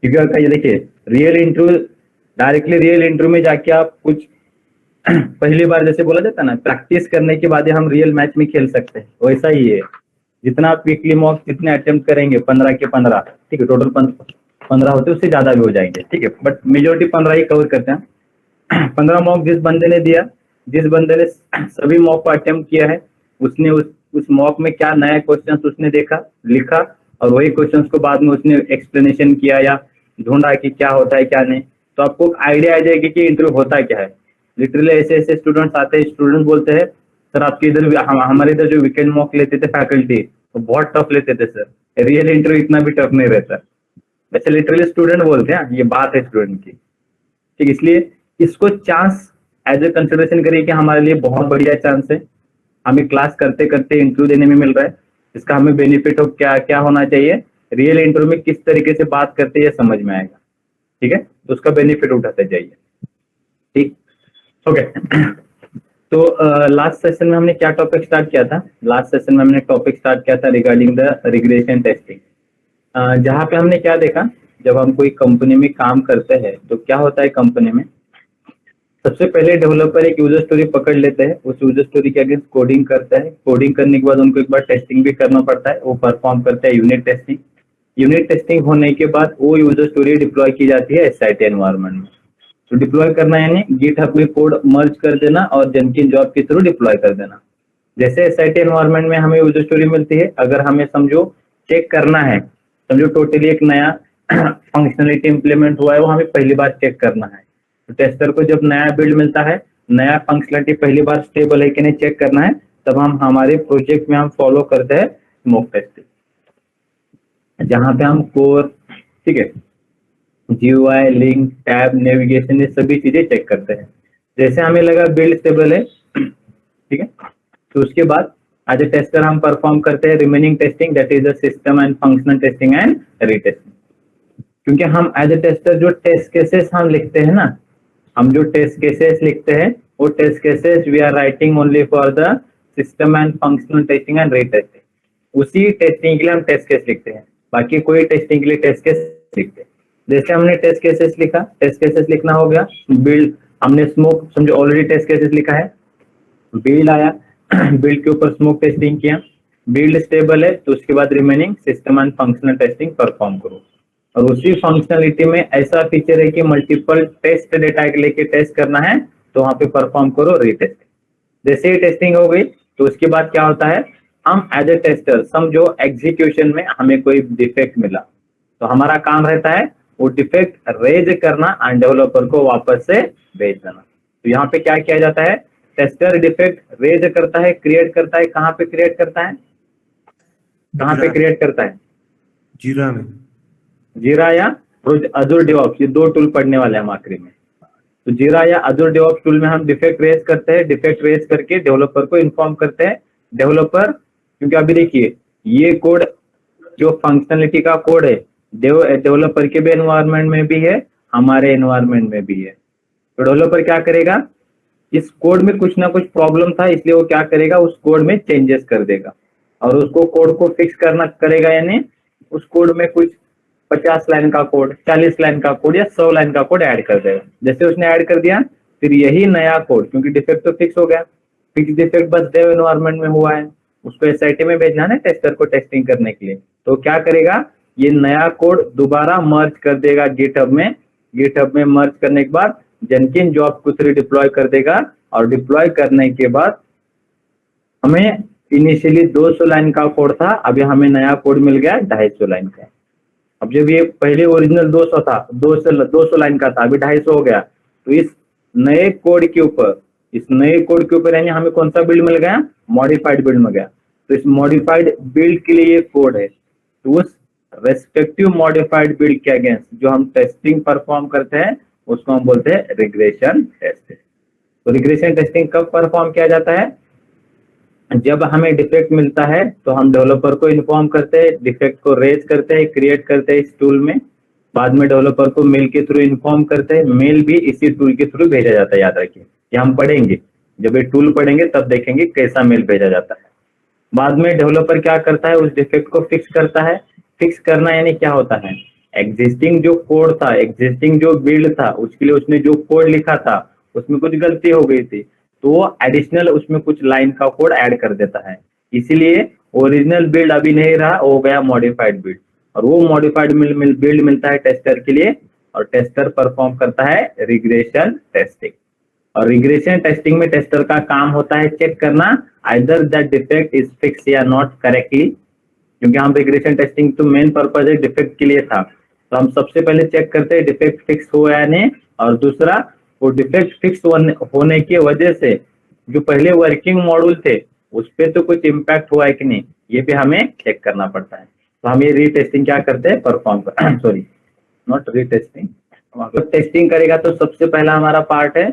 क्योंकि ये देखिए, real interview, directly real interview में जाके आप कुछ पहली बार जैसे बोला जाता है ना, प्रैक्टिस करने के बाद ही हम रियल मैच में खेल सकते हैं, वैसा ही है। जितना आप वीकली मॉक जितने अटेम्प्ट करेंगे, 15 के 15, ठीक है, टोटल 15 होते हैं, उससे ज्यादा भी हो जाएंगे, ठीक है, बट मेजोरिटी 15 ही कवर करते हैं। 15 मॉक जिस बंदे ने दिया, जिस बंदे ने सभी मॉक को अटेम्प्ट किया है, उसने उस मॉक में क्या नया क्वेश्चन उसने देखा, लिखा, और वही क्वेश्चन को बाद में उसने एक्सप्लेनेशन किया या ढूंढा कि क्या होता है क्या नहीं, तो आपको आइडिया आ जाएगी कि इंटरव्यू होता क्या है। लिटरली ऐसे ऐसे स्टूडेंट्स आते हैं, स्टूडेंट बोलते हैं सर आपके इधर हमारे इधर जो वीकेंड मॉक लेते थे फैकल्टी, तो बहुत टफ लेते थे सर, रियल इंटरव्यू इतना भी टफ नहीं रहता। वैसे लिटरली स्टूडेंट बोलते हैं, ये बात है स्टूडेंट की, ठीक, इसलिए इसको चांस एज ए कंसिडरेशन करिए कि हमारे लिए बहुत बढ़िया चांस है, हमें क्लास करते करते इंटरव्यू देने में मिल रहा है, इसका हमें बेनिफिट हो क्या क्या होना चाहिए, रियल इंटरव्यू में किस तरीके से बात करते हैं समझ में आएगा, ठीक है, तो उसका बेनिफिट उठाते जाइए, ठीक, ओके। तो लास्ट सेशन में हमने क्या टॉपिक स्टार्ट किया था, लास्ट सेशन में हमने टॉपिक स्टार्ट किया था रिगार्डिंग द रिग्रेशन टेस्टिंग, जहाँ पे हमने क्या देखा, जब हम कोई कंपनी में काम करते हैं तो क्या होता है कंपनी में, सबसे पहले डेवलपर एक यूजर स्टोरी पकड़ लेते हैं, उस यूजर स्टोरी के अगेंस्ट कोडिंग करता है, कोडिंग करने के बाद उनको एक बार टेस्टिंग भी करना पड़ता है, वो परफॉर्म करते हैं यूनिट टेस्टिंग, यूनिट टेस्टिंग होने के बाद वो यूजर स्टोरी डिप्लॉय की जाती है एसआईटी एनवायरनमेंट में। तो डिप्लॉय करना यानी गिटहब में कोड मर्ज कर देना और जेनकिन जॉब के थ्रू डिप्लॉय कर देना। जैसे एसआईटी एनवायरनमेंट में हमें यूजर स्टोरी मिलती है, अगर हमें समझो चेक करना है, समझो टोटली एक नया फंक्शनलिटी इंप्लीमेंट हुआ है, वो हमें पहली बार चेक करना है, तो टेस्टर को जब नया बिल्ड मिलता है, नया फंक्शनलिटी पहली बार स्टेबल है कि नहीं चेक करना है, तब हम हमारे प्रोजेक्ट में हम फॉलो करते हैं स्मोक टेस्टिंग, जहाँ पे हम कोर, ठीक है, जीयूआई, लिंक, टैब, नेविगेशन, ये सभी चीजें चेक करते हैं। जैसे हमें लगा बिल्ड स्टेबल है, ठीक है, तो उसके बाद एज ए टेस्टर हम परफॉर्म करते हैं remaining testing, that is the system and functional testing and retesting. क्योंकि हम एज ए टेस्टर जो टेस्ट केसेस हम लिखते हैं ना, हम जो टेस्ट केसेस लिखते हैं, वो test cases we are writing only for the system and functional testing and retesting. उसी टेस्टिंग के लिए हम टेस्ट केस लिखते हैं, बाकी कोई टेस्टिंग के लिए टेस्ट केस लिखते हैं। जैसे हमने टेस्ट केसेस लिखा, टेस्ट केसेस लिखना हो गया, बिल्ड हमने स्मोक, समझो ऑलरेडी टेस्ट केसेस लिखा है, बिल्ड आया, बिल्ड के ऊपर स्मोक टेस्टिंग किया, बिल्ड स्टेबल है, तो उसके बाद remaining system and functional testing perform करो। और उसी फंक्शनलिटी में ऐसा फीचर है कि मल्टीपल टेस्ट डेटा लेके टेस्ट करना है, तो वहां पे परफॉर्म करो रीटेस्टिंग। जैसे ही टेस्टिंग हो गई, तो उसके बाद क्या होता है, हम एज ए टेस्टर समझो एग्जीक्यूशन में हमें कोई डिफेक्ट मिला, तो हमारा काम रहता है वो डिफेक्ट रेज करना और डेवलपर को वापस से भेज देना। तो यहाँ पे क्या किया जाता है, टेस्टर डिफेक्ट रेज करता है, क्रिएट करता है, कहाँ पे क्रिएट करता है, कहाँ पे क्रिएट करता है, जीरा में, जीरा या अजूर डेवऑप्स, ये दो टूल पढ़ने वाले हैं हम आखिरी में। तो जीरा या अजूर डेवऑप्स टूल में हम डिफेक्ट रेज करते हैं, डिफेक्ट रेज करके डेवलपर को इन्फॉर्म करते हैं। डेवलपर, क्योंकि अभी देखिए ये कोड जो फंक्शनलिटी का कोड है, डेवलपर के भी एनवायरनमेंट में भी है, हमारे एनवायरनमेंट में भी है। तो डेवलपर क्या करेगा, इस कोड में कुछ ना कुछ प्रॉब्लम था, इसलिए वो क्या करेगा, उस कोड में चेंजेस कर देगा और उसको कोड को फिक्स करना करेगा, यानी उस कोड में कुछ 50 लाइन का कोड, 40 लाइन का कोड या 100 लाइन का कोड ऐड कर देगा। जैसे उसने ऐड कर दिया, फिर यही नया कोड, क्योंकि डिफेक्ट तो फिक्स हो गया, फिक्स डिफेक्ट बस डेव एनवायरनमेंट में हुआ है, उसको एसआईटी में भेजना है टेस्टर को टेस्टिंग करने के लिए, तो क्या करेगा, ये नया कोड दोबारा मर्ज कर देगा गिटहब में, गिटहब में मर्ज करने के बाद जेनकिन जॉब को थ्रू डिप्लॉय कर देगा, और डिप्लॉय करने के बाद हमें इनिशियली 200 लाइन का कोड था, अभी हमें नया कोड मिल गया 250 लाइन का। अब जब ये पहले ओरिजिनल 200 था, 200 लाइन का था, अभी 250 हो गया, तो इस नए कोड के ऊपर, इस नए कोड के ऊपर यानी हमें कौन सा बिल्ड मिल गया, मॉडिफाइड बिल्ड मिल गया। तो इस मॉडिफाइड बिल्ड के लिए ये कोड है, तो उस रेस्पेक्टिव मॉडिफाइड बिल्ड के अगेंस्ट जो हम टेस्टिंग परफॉर्म करते हैं, उसको हम बोलते हैं रिग्रेशन टेस्टिंग। तो रिग्रेशन टेस्टिंग कब परफॉर्म किया जाता है, जब हमें डिफेक्ट मिलता है तो हम डेवलपर को इन्फॉर्म करते हैं, डिफेक्ट को रेज करते हैं, क्रिएट करते हैं इस टूल में, बाद में डेवलपर को मेल के थ्रू इन्फॉर्म करते हैं, मेल भी इसी टूल के थ्रू भेजा जाता है। याद रखिए, ये हम पढ़ेंगे, जब ये टूल पढ़ेंगे तब देखेंगे कैसा मेल भेजा जाता है। बाद में डेवलपर क्या करता है, उस डिफेक्ट को फिक्स करता है। फिक्स करना यानी क्या होता है, एग्जिस्टिंग जो कोड था, एग्जिस्टिंग जो बिल्ड था, उसके लिए उसने जो कोड लिखा था उसमें कुछ गलती हो गई थी, तो वो एडिशनल उसमें कुछ लाइन का कोड ऐड कर देता है। इसीलिए ओरिजिनल बिल्ड अभी नहीं रहा, हो गया मॉडिफाइड बिल्ड, और वो मॉडिफाइड बिल्ड मिलता है टेस्टर के लिए, और टेस्टर परफॉर्म करता है रिग्रेशन टेस्टिंग। और रिग्रेशन टेस्टिंग में टेस्टर का काम होता है चेक करना either that defect is fix या नॉट करेक्टली, क्योंकि हम रिग्रेशन टेस्टिंग तो मेन पर्पज है डिफेक्ट के लिए था, तो हम सबसे पहले चेक करते हैं डिफेक्ट फिक्स हुआ या नहीं, और दूसरा वो डिफेक्ट फिक्स होने की वजह से जो पहले वर्किंग मॉड्यूल थे उस पर तो कुछ इम्पैक्ट हुआ है कि नहीं, ये भी हमें चेक करना पड़ता है। तो हम ये रीटेस्टिंग क्या करते हैं, परफॉर्म कर सॉरी नॉट रीटेस्टिंग, टेस्टिंग करेगा तो सबसे पहला हमारा पार्ट है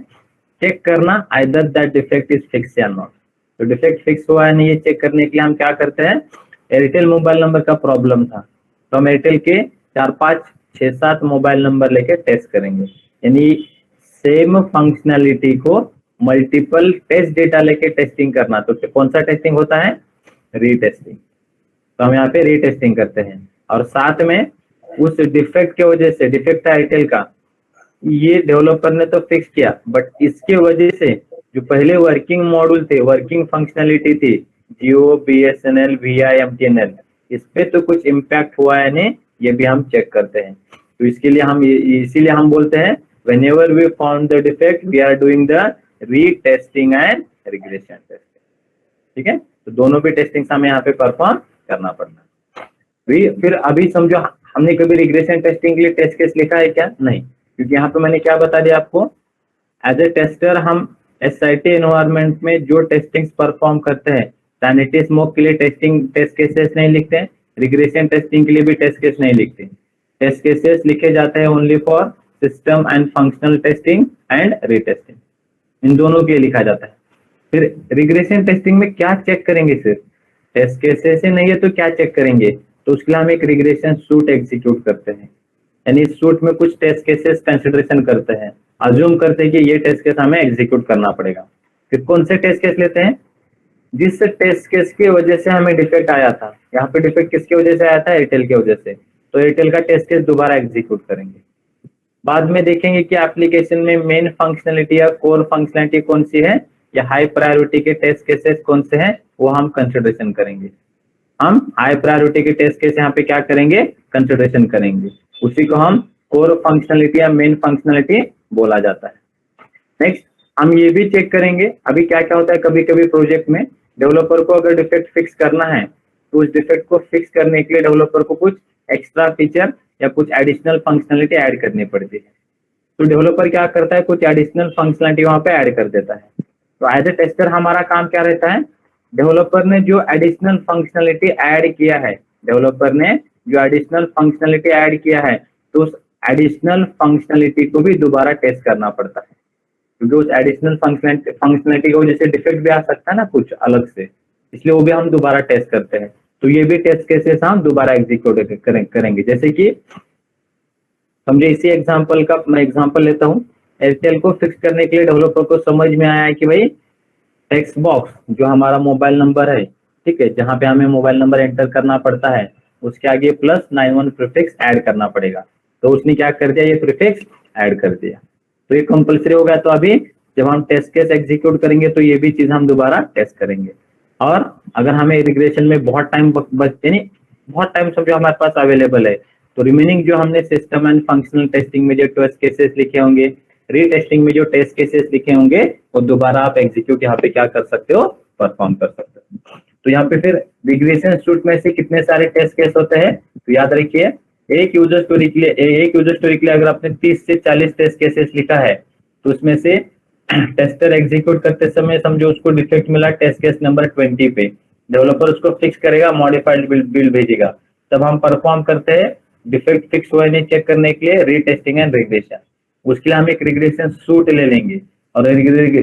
चेक करना either that defect is fix या नॉट। तो डिफेक्ट फिक्स हुआ है नहीं ये चेक करने के लिए हम क्या करते हैं, एयरटेल मोबाइल नंबर का प्रॉब्लम था तो हम एयरटेल के 4 5 6 7 मोबाइल नंबर लेके टेस्ट करेंगे, यानी सेम फंक्शनैलिटी को मल्टीपल टेस्ट डेटा लेके टेस्टिंग करना। तो कौन सा टेस्टिंग होता है, रीटेस्टिंग। तो हम यहाँ पे रीटेस्टिंग करते हैं, और साथ में उस डिफेक्ट के वजह से, डिफेक्ट था एयरटेल का, ये डेवलपर ने तो फिक्स किया बट इसके वजह से जो पहले वर्किंग मॉड्यूल थे, वर्किंग फंक्शनैलिटी थी, जियो, बीएसएनएल, वीआई, एमटीएनएल, इस पे तो कुछ इम्पैक्ट हुआ है नहीं, ये भी हम चेक करते हैं। तो इसके लिए हम इसीलिए हम बोलते हैं whenever we found the defect we are doing the retesting and regression testing। ठीक है, तो दोनों भी टेस्टिंग हमें यहाँ पे परफॉर्म करना पड़ता है। फिर अभी समझो हमने कभी रिग्रेशन टेस्टिंग के लिए टेस्ट केस लिखा है क्या, नहीं, क्योंकि यहाँ पे मैंने क्या बता दिया आपको, एज ए टेस्टर हम एसआईटी एनवायरनमेंट में जो टेस्टिंग परफॉर्म करते हैं, सैनिटी स्मोक के लिए टेस्ट केसेस नहीं लिखते हैं, रिग्रेशन टेस्टिंग के लिए भी टेस्ट केस नहीं लिखते। टेस्ट केसेस लिखे जाते हैं only for system and functional testing and retesting, इन दोनों के लिए लिखा जाता है। फिर रिग्रेशन टेस्टिंग में क्या चेक करेंगे, सिर्फ टेस्ट केसेस ही नहीं है तो क्या चेक करेंगे, तो उसके लिए हम एक रिग्रेशन सूट एग्जीक्यूट करते हैं, यानी इस सूट में कुछ टेस्ट केसेस कंसिडरेशन करते हैं, अज्यूम करते हैं कि ये टेस्ट केस हमें एग्जीक्यूट करना पड़ेगा। फिर कौन से टेस्ट केस लेते हैं, जिस टेस्ट केस की वजह से हमें डिफेक्ट आया था, यहाँ पे डिफेक्ट किसकी वजह से आया था, एयरटेल की वजह से, तो एयरटेल का टेस्ट केस दोबारा एग्जीक्यूट करेंगे। बाद में देखेंगे कि एप्लीकेशन में मेन फंक्शनलिटी या कोर फंक्शनलिटी कौन सी है, या हाई प्रायोरिटी के टेस्ट केसेस कौन से हैं, वो हम कंसिडरेशन करेंगे। हम हाई प्रायोरिटी के टेस्ट केस यहाँ पे क्या करेंगे, कंसिडरेशन करेंगे, उसी को हम कोर फंक्शनलिटी या मेन फंक्शनलिटी बोला जाता है। नेक्स्ट हम ये भी चेक करेंगे, अभी क्या क्या होता है, कभी कभी प्रोजेक्ट में डेवलपर को अगर डिफेक्ट फिक्स करना है तो उस डिफेक्ट को फिक्स करने के लिए डेवलपर को कुछ एक्स्ट्रा फीचर या कुछ एडिशनल फंक्शनलिटी ऐड करनी पड़ती है। तो डेवलपर क्या करता है, कुछ एडिशनल फंक्शनलिटी वहां पे ऐड कर देता है। तो एज ए टेस्टर हमारा काम क्या रहता है, डेवलपर ने जो एडिशनल फंक्शनलिटी ऐड किया है, डेवलपर ने जो एडिशनल फंक्शनलिटी ऐड किया है, तो उस एडिशनल फंक्शनलिटी को भी दोबारा टेस्ट करना पड़ता है, क्योंकि उस एडिशनल फंक्शनलिटी की वजह से डिफेक्ट भी आ सकता है ना कुछ अलग से, इसलिए वो भी हम दोबारा टेस्ट करते हैं। तो ये भी टेस्ट केसेस हम दोबारा एग्जीक्यूट करेंगे। जैसे कि समझे, इसी एग्जांपल का मैं एग्जांपल लेता हूँ, एयरटेल को फिक्स करने के लिए डेवलपर को समझ में आया है कि भाई टेक्स्ट बॉक्स जो हमारा मोबाइल नंबर है, ठीक है, जहाँ पे हमें मोबाइल नंबर एंटर करना पड़ता है, उसके आगे +91 प्रीफिक्स ऐड करना पड़ेगा, तो उसने क्या कर दिया, ये प्रीफिक्स ऐड कर दिया, तो ये कंपलसरी हो गया। तो अभी जब हम टेस्ट केस एग्जीक्यूट करेंगे तो ये भी चीज हम दोबारा टेस्ट करेंगे। और अगर हमें रिग्रेशन में बहुत टाइम यानी बहुत टाइम समझो हमारे पास अवेलेबल है, तो रिमेनिंग जो हमने सिस्टम एंड फंक्शनल टेस्टिंग में जो टेस्ट केसेस लिखे होंगे, रीटेस्टिंग में जो टेस्ट केसेस लिखे होंगे, वो दोबारा आप एग्जीक्यूट यहाँ पे क्या कर सकते हो, परफॉर्म कर सकते हो। तो यहाँ पे फिर रिग्रेशन सूट में से कितने सारे टेस्ट केस होते हैं, तो याद रखिए एक यूजर स्टोरी के लिए अगर आपने 30 से 40 टेस्ट केसेस लिखा है, तो उसमें से टेस्टर एग्जीक्यूट करते समय समझो उसको डिफेक्ट मिला टेस्ट केस नंबर 20 पे, डेवलपर उसको फिक्स करेगा, मॉडिफाइड बिल्ड भेजेगा, तब हम परफॉर्म करते हैं डिफेक्ट फिक्स हुआ नहीं चेक करने के लिए रीटेस्टिंग एंड रिग्रेशन। उसके लिए हम एक रिग्रेशन सूट ले लेंगे, और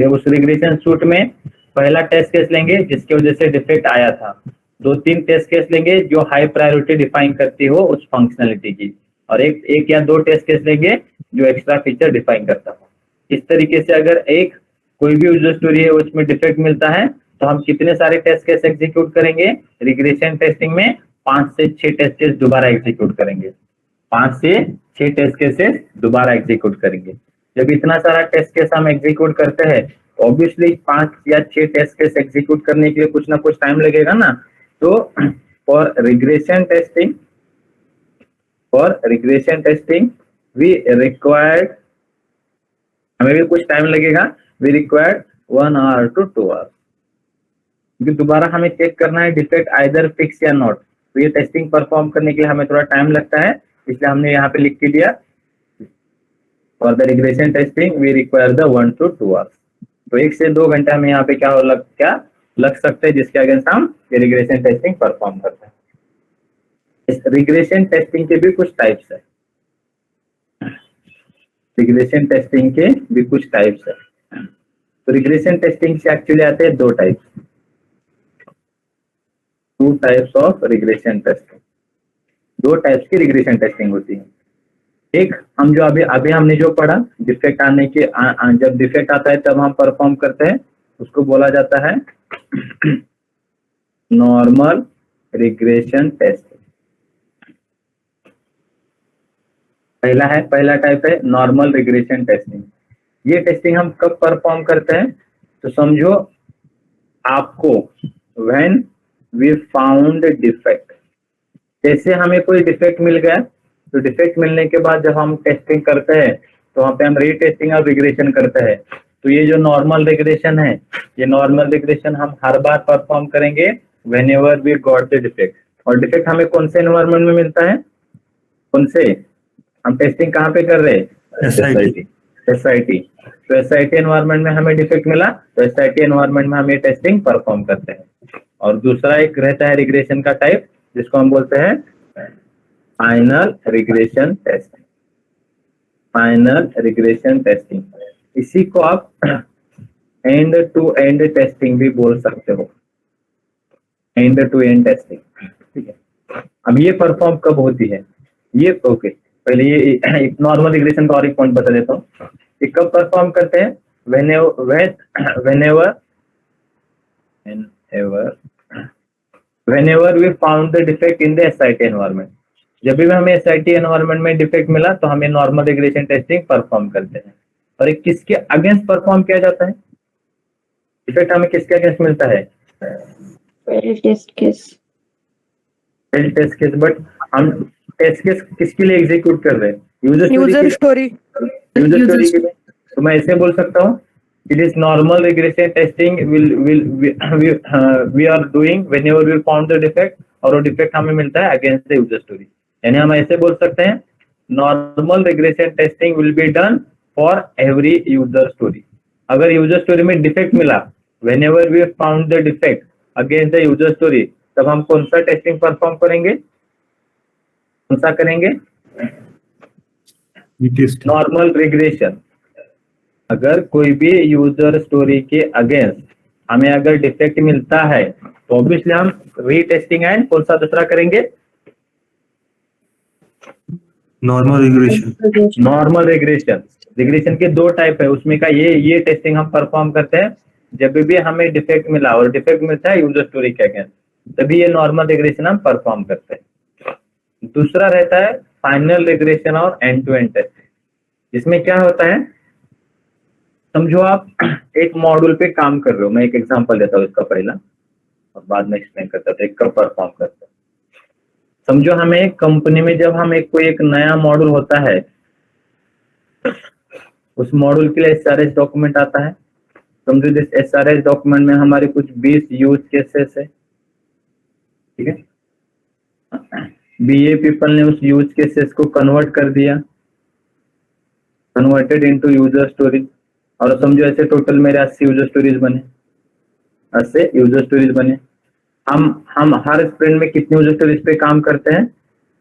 उस रिग्रेशन सूट में पहला टेस्ट केस लेंगे जिसकी वजह से डिफेक्ट आया था, 2-3 टेस्ट केस लेंगे जो हाई प्रायोरिटी डिफाइन करती हो उस फंक्शनलिटी की, और एक या 2 टेस्ट केस लेंगे जो एक्स्ट्रा फीचर डिफाइन करता हो। इस तरीके से अगर कोई भी यूजर स्टोरी है उसमें डिफेक्ट मिलता है, तो हम कितने सारे टेस्ट केस एग्जीक्यूट करेंगे, रिग्रेशन टेस्टिंग में 5 से 6 टेस्ट केस दोबारा एग्जीक्यूट करेंगे। 5 से 6 टेस्ट केसेस दोबारा एग्जीक्यूट करेंगे। जब इतना सारा टेस्ट केस हम एग्जीक्यूट करते हैं, ऑब्वियसली 5 या 6 टेस्ट केस एग्जीक्यूट करने के लिए कुछ ना कुछ टाइम लगेगा ना। तो for regression testing we required, हमें भी कुछ टाइम लगेगा, we required 1 hour to 2 hours, क्योंकि दोबारा हमें चेक करना है डिफेक्ट आइदर फिक्स या नॉट। तो ये टेस्टिंग परफॉर्म करने के लिए हमें थोड़ा टाइम लगता है, इसलिए हमने यहाँ पे लिख के दिया for the regression testing we require the 1 to 2 hours। तो 1 से 2 घंटे हमें यहाँ पे क्या लग सकते हैं, जिसके अगेंस्ट हम ये रिग्रेशन टेस्टिंग परफॉर्म करते हैं। इस रिग्रेशन टेस्टिंग के भी कुछ टाइप्स है, रिग्रेशन टेस्टिंग के भी कुछ टाइप्स है। तो रिग्रेशन टेस्टिंग से एक्चुअली आते हैं 2 types, 2 types of regression testing. 2 types की रिग्रेशन टेस्टिंग होती है। एक हम जो अभी हमने जो पढ़ा, डिफेक्ट आने के जब डिफेक्ट आता है तब हम परफॉर्म करते हैं, उसको बोला जाता है नॉर्मल रिग्रेशन टेस्टिंग। पहला टाइप है नॉर्मल रिग्रेशन टेस्टिंग। ये टेस्टिंग हम कब परफॉर्म करते हैं, तो समझो आपको व्हेन वी फाउंड डिफेक्ट, जैसे हमें कोई डिफेक्ट मिल गया, तो डिफेक्ट मिलने के बाद जब हम टेस्टिंग करते हैं तो वहां पे हम रीटेस्टिंग और रिग्रेशन करते हैं। तो ये जो नॉर्मल रिग्रेशन है, ये नॉर्मल रिग्रेशन हम हर बार परफॉर्म करेंगे whenever we got the defect. और डिफेक्ट हमें कौन से एनवायरनमेंट में मिलता है, कौन से, हम टेस्टिंग कहाँ पे कर रहे हैं, SIT। तो SIT एनवायरनमेंट में हमें डिफेक्ट मिला, तो SIT एनवायरनमेंट में हम ये टेस्टिंग परफॉर्म करते हैं। और दूसरा एक रहता है रिग्रेशन का टाइप, जिसको हम बोलते हैं final regression testing. Final regression testing, इसी को आप एंड टू एंड टेस्टिंग भी बोल सकते हो, एंड टू एंड टेस्टिंग। ठीक है, अब ये परफॉर्म कब होती है, ये ओके पहले ये एक नॉर्मल रिग्रेशन का और एक पॉइंट बता देता हूँ। ये कब परफॉर्म करते हैं, whenever we found the defect in the SIT environment। जब भी हमें SIT एनवायरनमेंट में डिफेक्ट मिला तो हमें नॉर्मल रिग्रेशन टेस्टिंग परफॉर्म करते हैं। और एक किसके अगेंस्ट परफॉर्म किया जाता है, डिफेक्ट हमें किसके अगेंस्ट मिलता है, फेल्ड टेस्ट केस। बट हम टेस्ट केस किसके लिए एग्जीक्यूट कर रहे हैं, यूजर स्टोरी के लिए। तो मैं ऐसे बोल सकता हूँ, it is normal regression testing we are doing whenever we found the defect, और वो डिफेक्ट हमें मिलता है अगेंस्ट द यूजर स्टोरी। यानी हम ऐसे बोल सकते हैं normal regression testing will be done for every user story. अगर यूजर स्टोरी में डिफेक्ट मिला, whenever we found the defect against the user story, तब हम कौन सा टेस्टिंग परफॉर्म करेंगे, कौन सा करेंगे, नॉर्मल रिग्रेशन। अगर कोई भी यूजर स्टोरी के अगेंस्ट हमें अगर डिफेक्ट मिलता है तो ऑब्वियसली हम रीटेस्टिंग एंड कौन सा दूसरा करेंगे, नॉर्मल रिग्रेशन। नॉर्मल रिग्रेशन के 2 टाइप है, उसमें का ये टेस्टिंग हम परफॉर्म करते हैं जब भी हमें डिफेक्ट मिला और डिफेक्ट मिलता है यूजर स्टोरी के अगेंस्ट, तभी ये नॉर्मल रिग्रेशन हम परफॉर्म करते हैं। दूसरा रहता है फाइनल रिग्रेशन और एंड टू एंड टेस्टिंग। इसमें क्या होता है, समझो आप एक मॉड्यूल पे काम कर रहे हो, मैं एक एग्जांपल देता हूँ इसका पहला और बाद में एक्सप्लेन करता हूँ कब परफॉर्म करते हैं। समझो हमें एक कंपनी में जब हम कोई एक नया मॉड्यूल होता है, उस मॉड्यूल के लिए SRS डॉक्यूमेंट आता है। समझो जिस SRS डॉक्यूमेंट में हमारे कुछ 20 यूज केसेस है, ठीक है। BA पीपल ने उस यूज केसेस को कन्वर्ट कर दिया, कन्वर्टेड इनटू यूजर स्टोरी। और समझो ऐसे टोटल मेरे 80 यूजर स्टोरीज बने, 80 यूजर स्टोरीज बने। हम हर स्प्रिंट में कितने यूजर स्टोरीज पे काम करते हैं,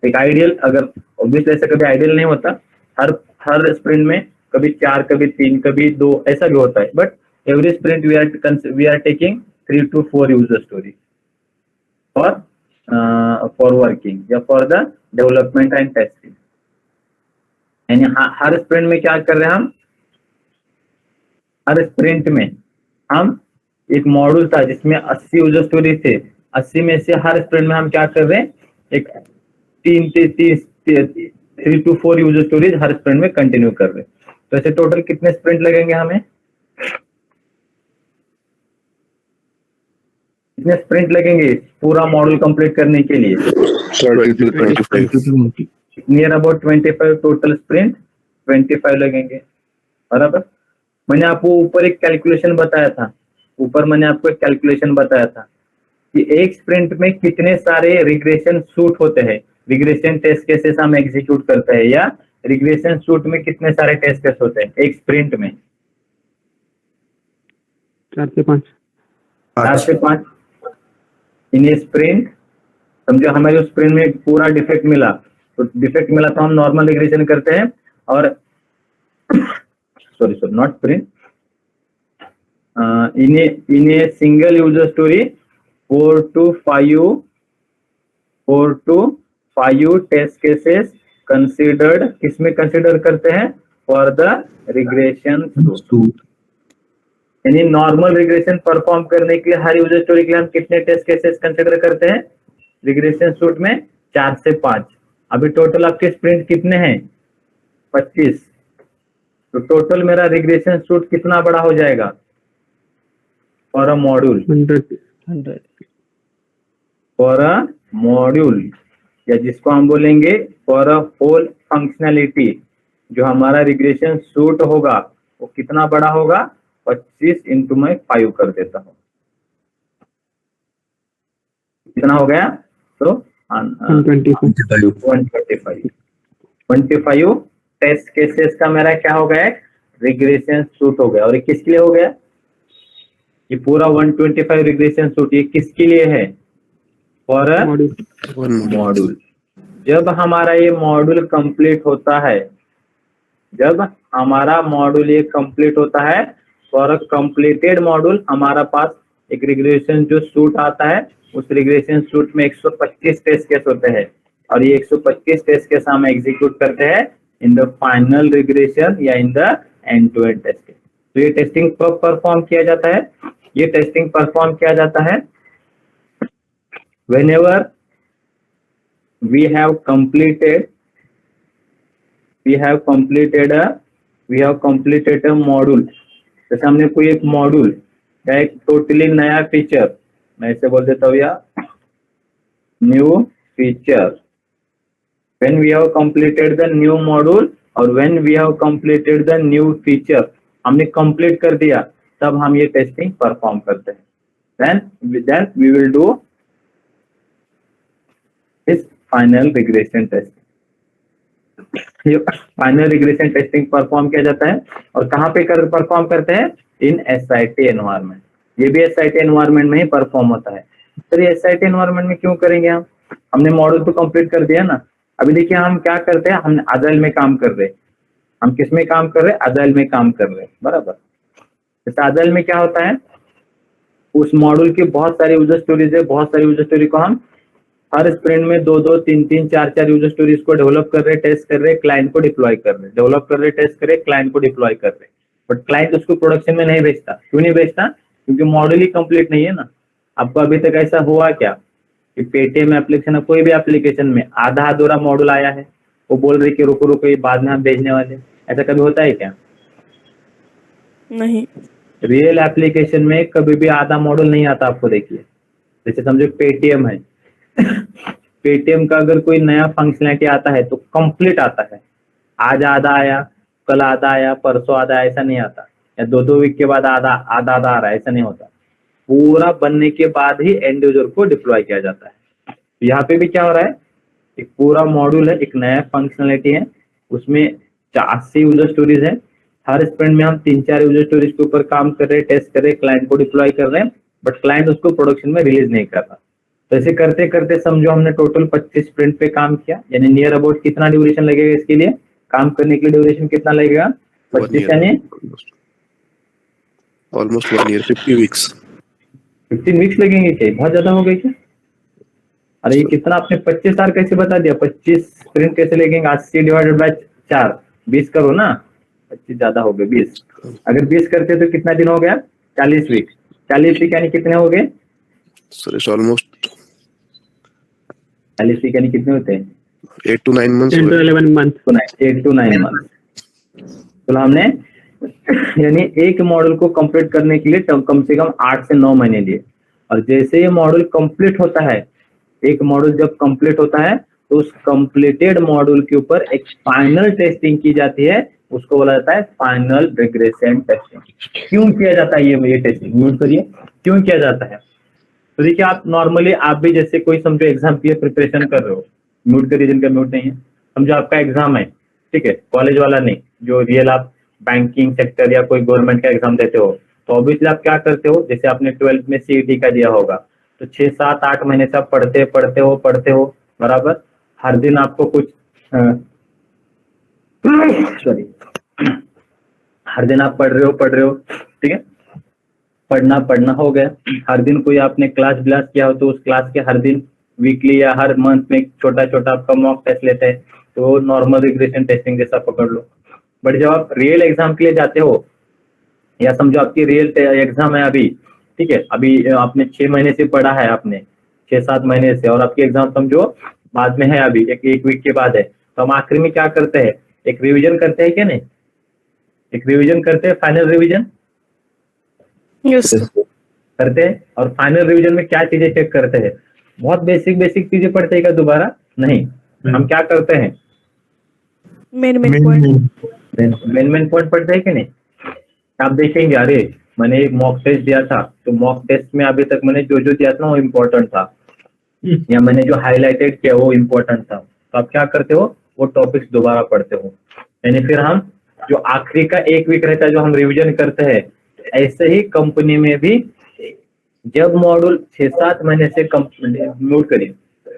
एक आइडियल, अगर ऑब्वियसली ऐसा कभी आइडियल नहीं होता, हर स्प्रिंट में कभी 4, कभी 3, कभी 2 ऐसा भी होता है, but every sprint we are taking 3 to 4 user story for working या for the development and testing. यानी हर स्प्रिंट में क्या कर रहे हैं, हम हर स्प्रिंट में हम एक मॉड्यूल था जिसमें 80 यूजर स्टोरी थे, 80 में से हर स्प्रिंट में हम क्या कर रहे हैं, एक 3 to 4 user stories her sprint में कंटिन्यू कर रहे हैं। तो ऐसे टोटल कितने स्प्रिंट लगेंगे हमें, कितने स्प्रिंट लगेंगे पूरा मॉड्यूल कंप्लीट करने के लिए? 30 to 25. Near about 25 total sprint 25 लगेंगे, बराबर। मैंने आपको ऊपर एक कैलकुलेशन बताया था, ऊपर मैंने आपको एक कैलकुलेशन बताया था कि एक स्प्रिंट में कितने सारे रिग्रेशन सूट होते हैं, रिग्रेशन टेस्ट केसेस हम एग्जीक्यूट करते हैं, या रिग्रेशन सूट में कितने सारे टेस्ट केस होते हैं एक स्प्रिंट में? 4 से 5. 4 से 5 इन ए स्प्रिंट। समझो हमें जो स्प्रिंट में पूरा डिफेक्ट मिला, तो डिफेक्ट मिला तो हम नॉर्मल रिग्रेशन करते हैं, और sorry not sprint, in a single user story 4 to 5 test cases considered, किसमें कंसिडर करते हैं? For the regression suite. यानी नॉर्मल रिग्रेशन परफॉर्म करने के लिए हर यूजर स्टोरी के लिए हम कितने टेस्ट केसेस कंसिडर करते हैं रिग्रेशन सूट में? 4 से 5। अभी टोटल आपके स्प्रिंट कितने हैं? 25। तो टोटल मेरा रिग्रेशन सूट कितना बड़ा हो जाएगा for a module? 100. For a module, या जिसको हम बोलेंगे फॉर अ होल फंक्शनैलिटी, जो हमारा रिग्रेशन सूट होगा वो कितना बड़ा होगा? 25 इंटू मैं 5 कर देता हूँ, कितना हो गया? तो 125 टेस्ट केसेस का मेरा क्या हो गया? रिग्रेशन सूट हो गया। और ये किसके लिए हो गया? ये पूरा 125 रिग्रेशन सूट ये किसके लिए है? For a module. जब हमारा ये मॉड्यूल कंप्लीट होता है, जब हमारा मॉड्यूल ये कंप्लीट होता है, फॉर अ कंप्लीटेड मॉड्यूल हमारा पास एक रिग्रेशन जो सूट आता है, उस रिग्रेशन सूट में 125 टेस्ट केस होते हैं, और ये 125 टेस्ट केस हम एग्जीक्यूट करते हैं इन द फाइनल रिग्रेशन या in the end to end test case. तो ये टेस्टिंग कब परफॉर्म किया जाता है? ये टेस्टिंग परफॉर्म किया जाता है whenever we have completed a module. जैसे हमने कोई एक मॉड्यूल या एक टोटली नया फीचर, मैं इसे बोल देता हूँ या new feature, when we have completed the new module और when we have completed the new feature, हमने कंप्लीट कर दिया तब हम ये टेस्टिंग परफॉर्म करते हैं। then we will do इस फाइनल रिग्रेशन टेस्टिंग। ये फाइनल रिग्रेशन टेस्टिंग परफॉर्म किया जाता है, और कहाँ पे परफॉर्म करते हैं? इन एसआईटी एनवायरनमेंट। ये भी एसआईटी एनवायरनमेंट में ही परफॉर्म होता है। सर ये एसआईटी एनवायरनमेंट में क्यों करेंगे हम? हमने मॉडल तो कंप्लीट कर दिया ना। अभी देखिए हम क्या करते हैं, हम अजाइल में काम कर रहे हैं। हम किस में काम कर रहे हैं? अजाइल में काम कर रहे हैं, बराबर। जैसे अजाइल में क्या होता है, उस मॉड्यूल की बहुत सारी यूजर स्टोरीज है, बहुत सारी यूजर स्टोरी को हम हर स्प्रिंट में 2-2, 3-3, 4-4 यूजर स्टोरीज को डेवलप कर रहे, टेस्ट कर रहे, क्लाइंट को डिप्लॉय कर रहे, डेवलप कर रहे, टेस्ट कर रहे, क्लाइंट को डिप्लॉय कर रहे। बट क्लाइंट उसको प्रोडक्शन में नहीं भेजता। क्यों नहीं भेजता? क्योंकि मॉडल ही कंप्लीट नहीं है ना। आपको अभी तक ऐसा हुआ क्या कि पेटीएम एप्लीकेशन, कोई भी एप्लीकेशन में आधा अधूरा मॉडल आया है, वो बोल रही कि रुको रुको ये बाद में हम भेजने वाले, ऐसा कभी होता है क्या? नहीं। रियल एप्लीकेशन में कभी भी आधा मॉडल नहीं आता। आपको देखिए, जैसे समझो पेटीएम है, पेटीएम का अगर कोई नया फंक्शनलिटी आता है तो कंप्लीट आता है। आज आधा आया, कल आधा आया, परसों आधा, ऐसा नहीं आता, या 2-2 वीक के बाद आधा आ रहा है, ऐसा नहीं होता। पूरा बनने के बाद ही एंड यूजर को डिप्लॉय किया जाता है। तो यहाँ पे भी क्या हो रहा है, एक पूरा मॉड्यूल है, एक नया फंक्शनलिटी है, उसमें 80 यूजर स्टोरीज है। हर स्प्रिंट में हम 3-4 यूजर स्टोरीज के ऊपर काम कर रहे हैं, टेस्ट कर रहे हैं, क्लाइंट को डिप्लॉय कर रहे हैं, बट क्लाइंट उसको प्रोडक्शन में रिलीज नहीं कर रहा। तो ऐसे करते करते समझो हमने टोटल 25 स्प्रिंट पे काम किया, यानी नियर अबाउट कितना ड्यूरेशन लगेगा इसके लिए? काम करने के लिए ड्यूरेशन कितना लगेगा? 25 यानी ऑलमोस्ट 1 year, 50 weeks. 15 वीक्स लगेंगे क्या? बहुत ज्यादा हो गई क्या? अरे ये कितना आपने 25 आर कैसे बता दिया? 25 स्प्रिंट कैसे लगेंगे? 80 डिवाइडेड बाय 4, 20 करो ना। 25 ज्यादा हो गए, 20। अगर 20 करते तो कितना दिन हो गया? 40 वीक। 40 वीक यानी कितने हो गए? So it's almost 40 वीक यानी कितने होते हैं? 8 to 9 months 10 to हुए। 11 month. 8 to 9 month. तो हमने यानी एक मॉड्यूल को कंप्लीट करने के लिए कम से कम 8 से 9 महीने लिए। और जैसे ये मॉड्यूल कंप्लीट होता है, एक मॉड्यूल जब कंप्लीट होता है तो उस कंप्लीटेड मॉड्यूल के ऊपर एक फाइनल टेस्टिंग की जाती है, उसको बोला जाता है फाइनल रिग्रेशन टेस्टिंग। क्यों किया जाता है ये टेस्टिंग? म्यूट करिए। क्यों किया जाता है? तो देखिए, आप नॉर्मली आप भी जैसे कोई समझो एग्जाम की प्रिपरेशन कर रहे हो, म्यूट करिए जिनका म्यूट नहीं है। समझो आपका एग्जाम है, ठीक है, कॉलेज वाला नहीं, जो रियल आप बैंकिंग सेक्टर या कोई गवर्नमेंट का एग्जाम देते हो, तो ऑब्वियसली आप क्या करते हो, जैसे आपने 12th में CET का दिया होगा, तो 6, 7, 8 महीने से आप पढ़ते हो बराबर। हर दिन आपको कुछ सॉरी हर दिन आप पढ़ रहे हो, ठीक है, पढ़ना हो गया। हर दिन कोई आपने क्लास किया हो तो उस क्लास के हर दिन वीकली या हर मंथ में छोटा छोटा आपका मॉक टेस्ट लेते हैं, तो नॉर्मल रिग्रेशन टेस्टिंग जैसा पकड़ लो। बट जब आप रियल एग्जाम के लिए जाते हो, या समझो आपकी रियल एग्जाम है अभी, ठीक है, अभी आपने 6 महीने से पढ़ा है, आपने 6-7 महीने से, और आपकी एग्जाम समझो बाद में है, अभी एक वीक के बाद है, तो हम आखिरी में क्या करते हैं, एक रिविजन करते हैं क्या नहीं? एक रिविजन करते हैं, फाइनल रिविजन यस करते हैं। और फाइनल रिवीजन में क्या चीजें चेक करते हैं? बहुत बेसिक चीजें पढ़ते हैं क्या दोबारा? नहीं, हम क्या करते हैं, मेन पॉइंट मेन पॉइंट पढ़ते हैं कि नहीं? आप देखेंगे, अरे मैंने एक मॉक टेस्ट दिया था, तो मॉक टेस्ट में अभी तक मैंने जो दिया था वो इम्पोर्टेंट था, या मैंने जो हाईलाइटेड किया वो इम्पोर्टेंट था, तो आप क्या करते हो, वो टॉपिक्स दोबारा पढ़ते हो। यानी फिर हम जो आखिरी का एक वीक रहता है जो हम रिविजन करते हैं, ऐसे ही कंपनी में भी जब मॉड्यूल 6-7 महीने से म्यूट करिए,